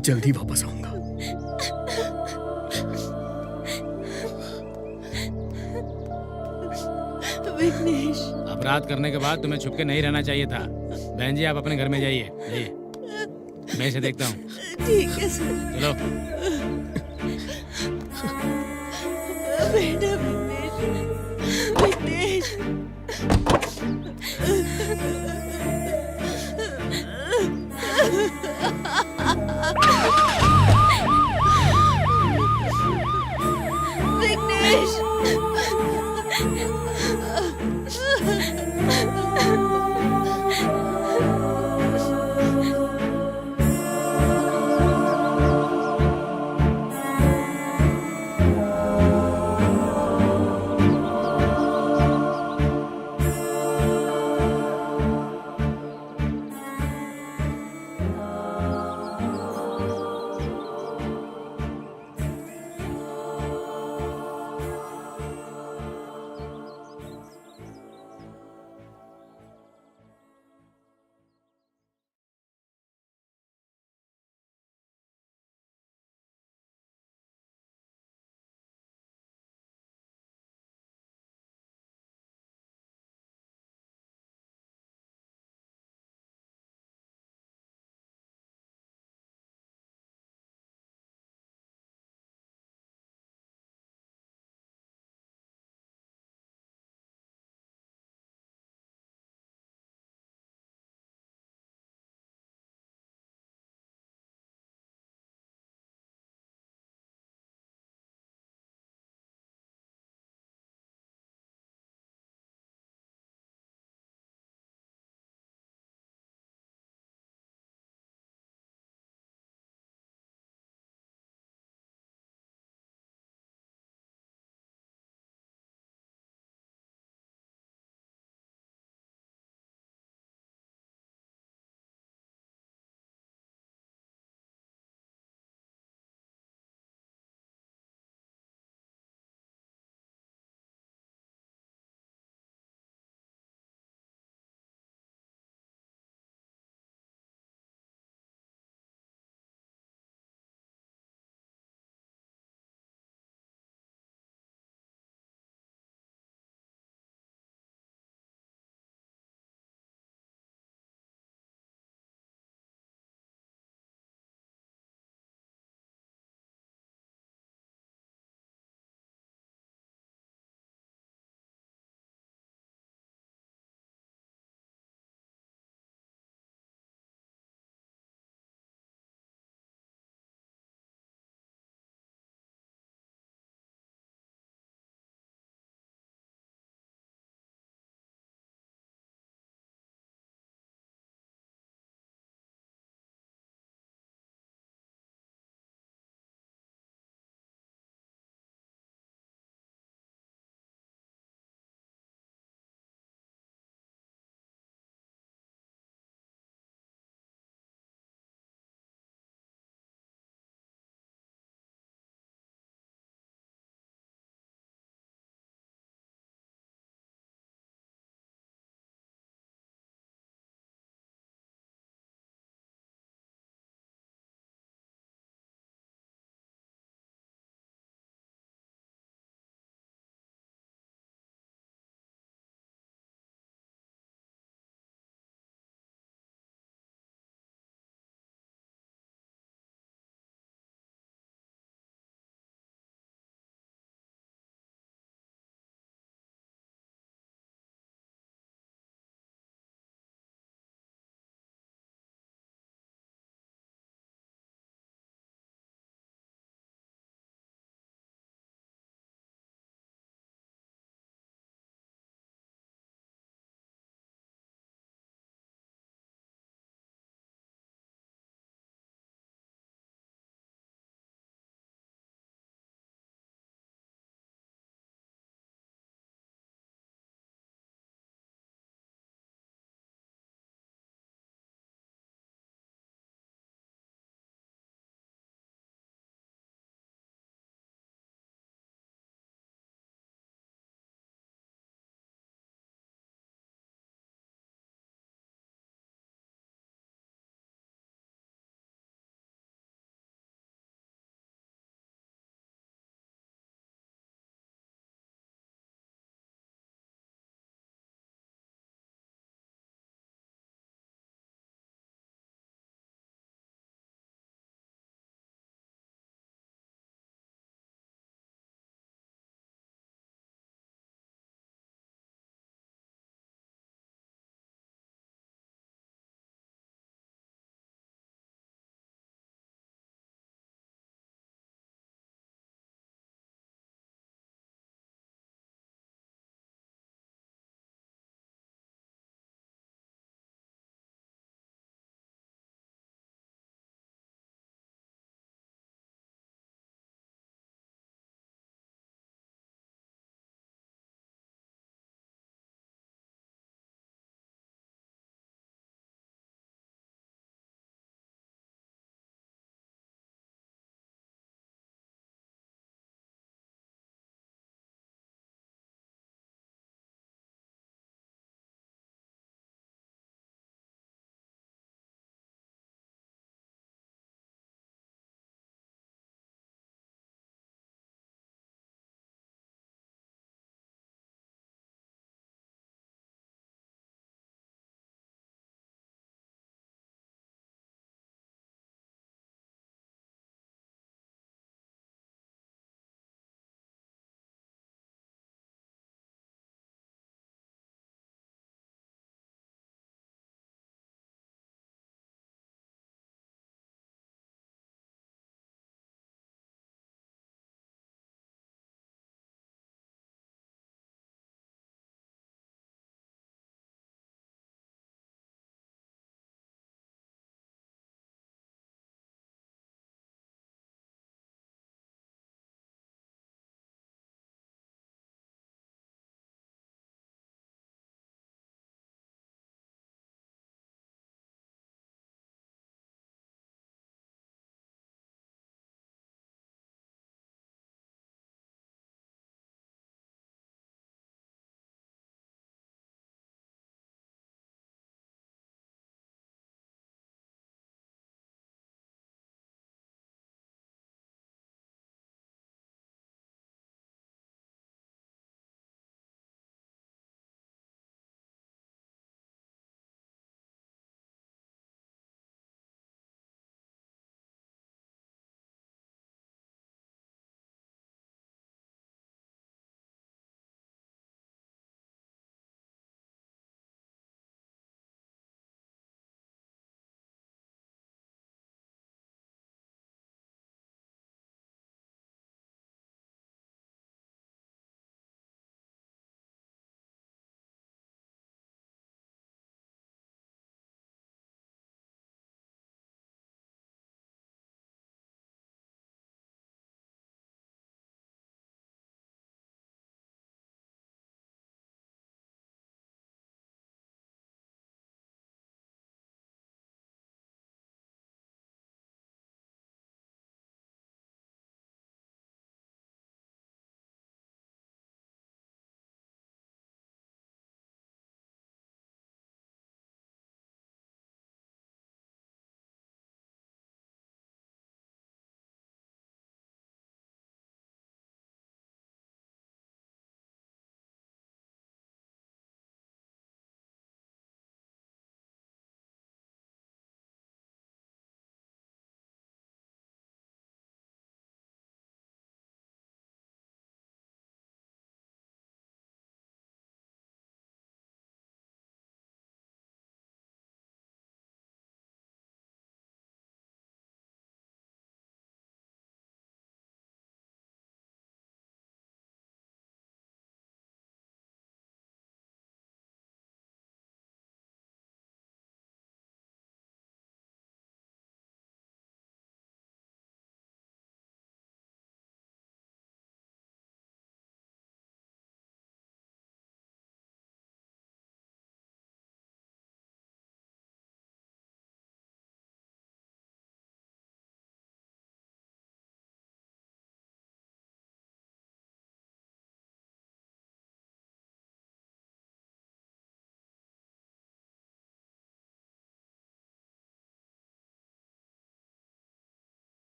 जल्दी वापस आऊंगा। विघ्नेश, अपराध करने के बाद तुम्हें छुपके नहीं रहना चाहिए था। बहन जी, आप अपने घर में जाइए। जाइए, मैं इसे देखता हूँ। ठीक है सर। चलो। बेटा विघ्नेश, विघ्नेश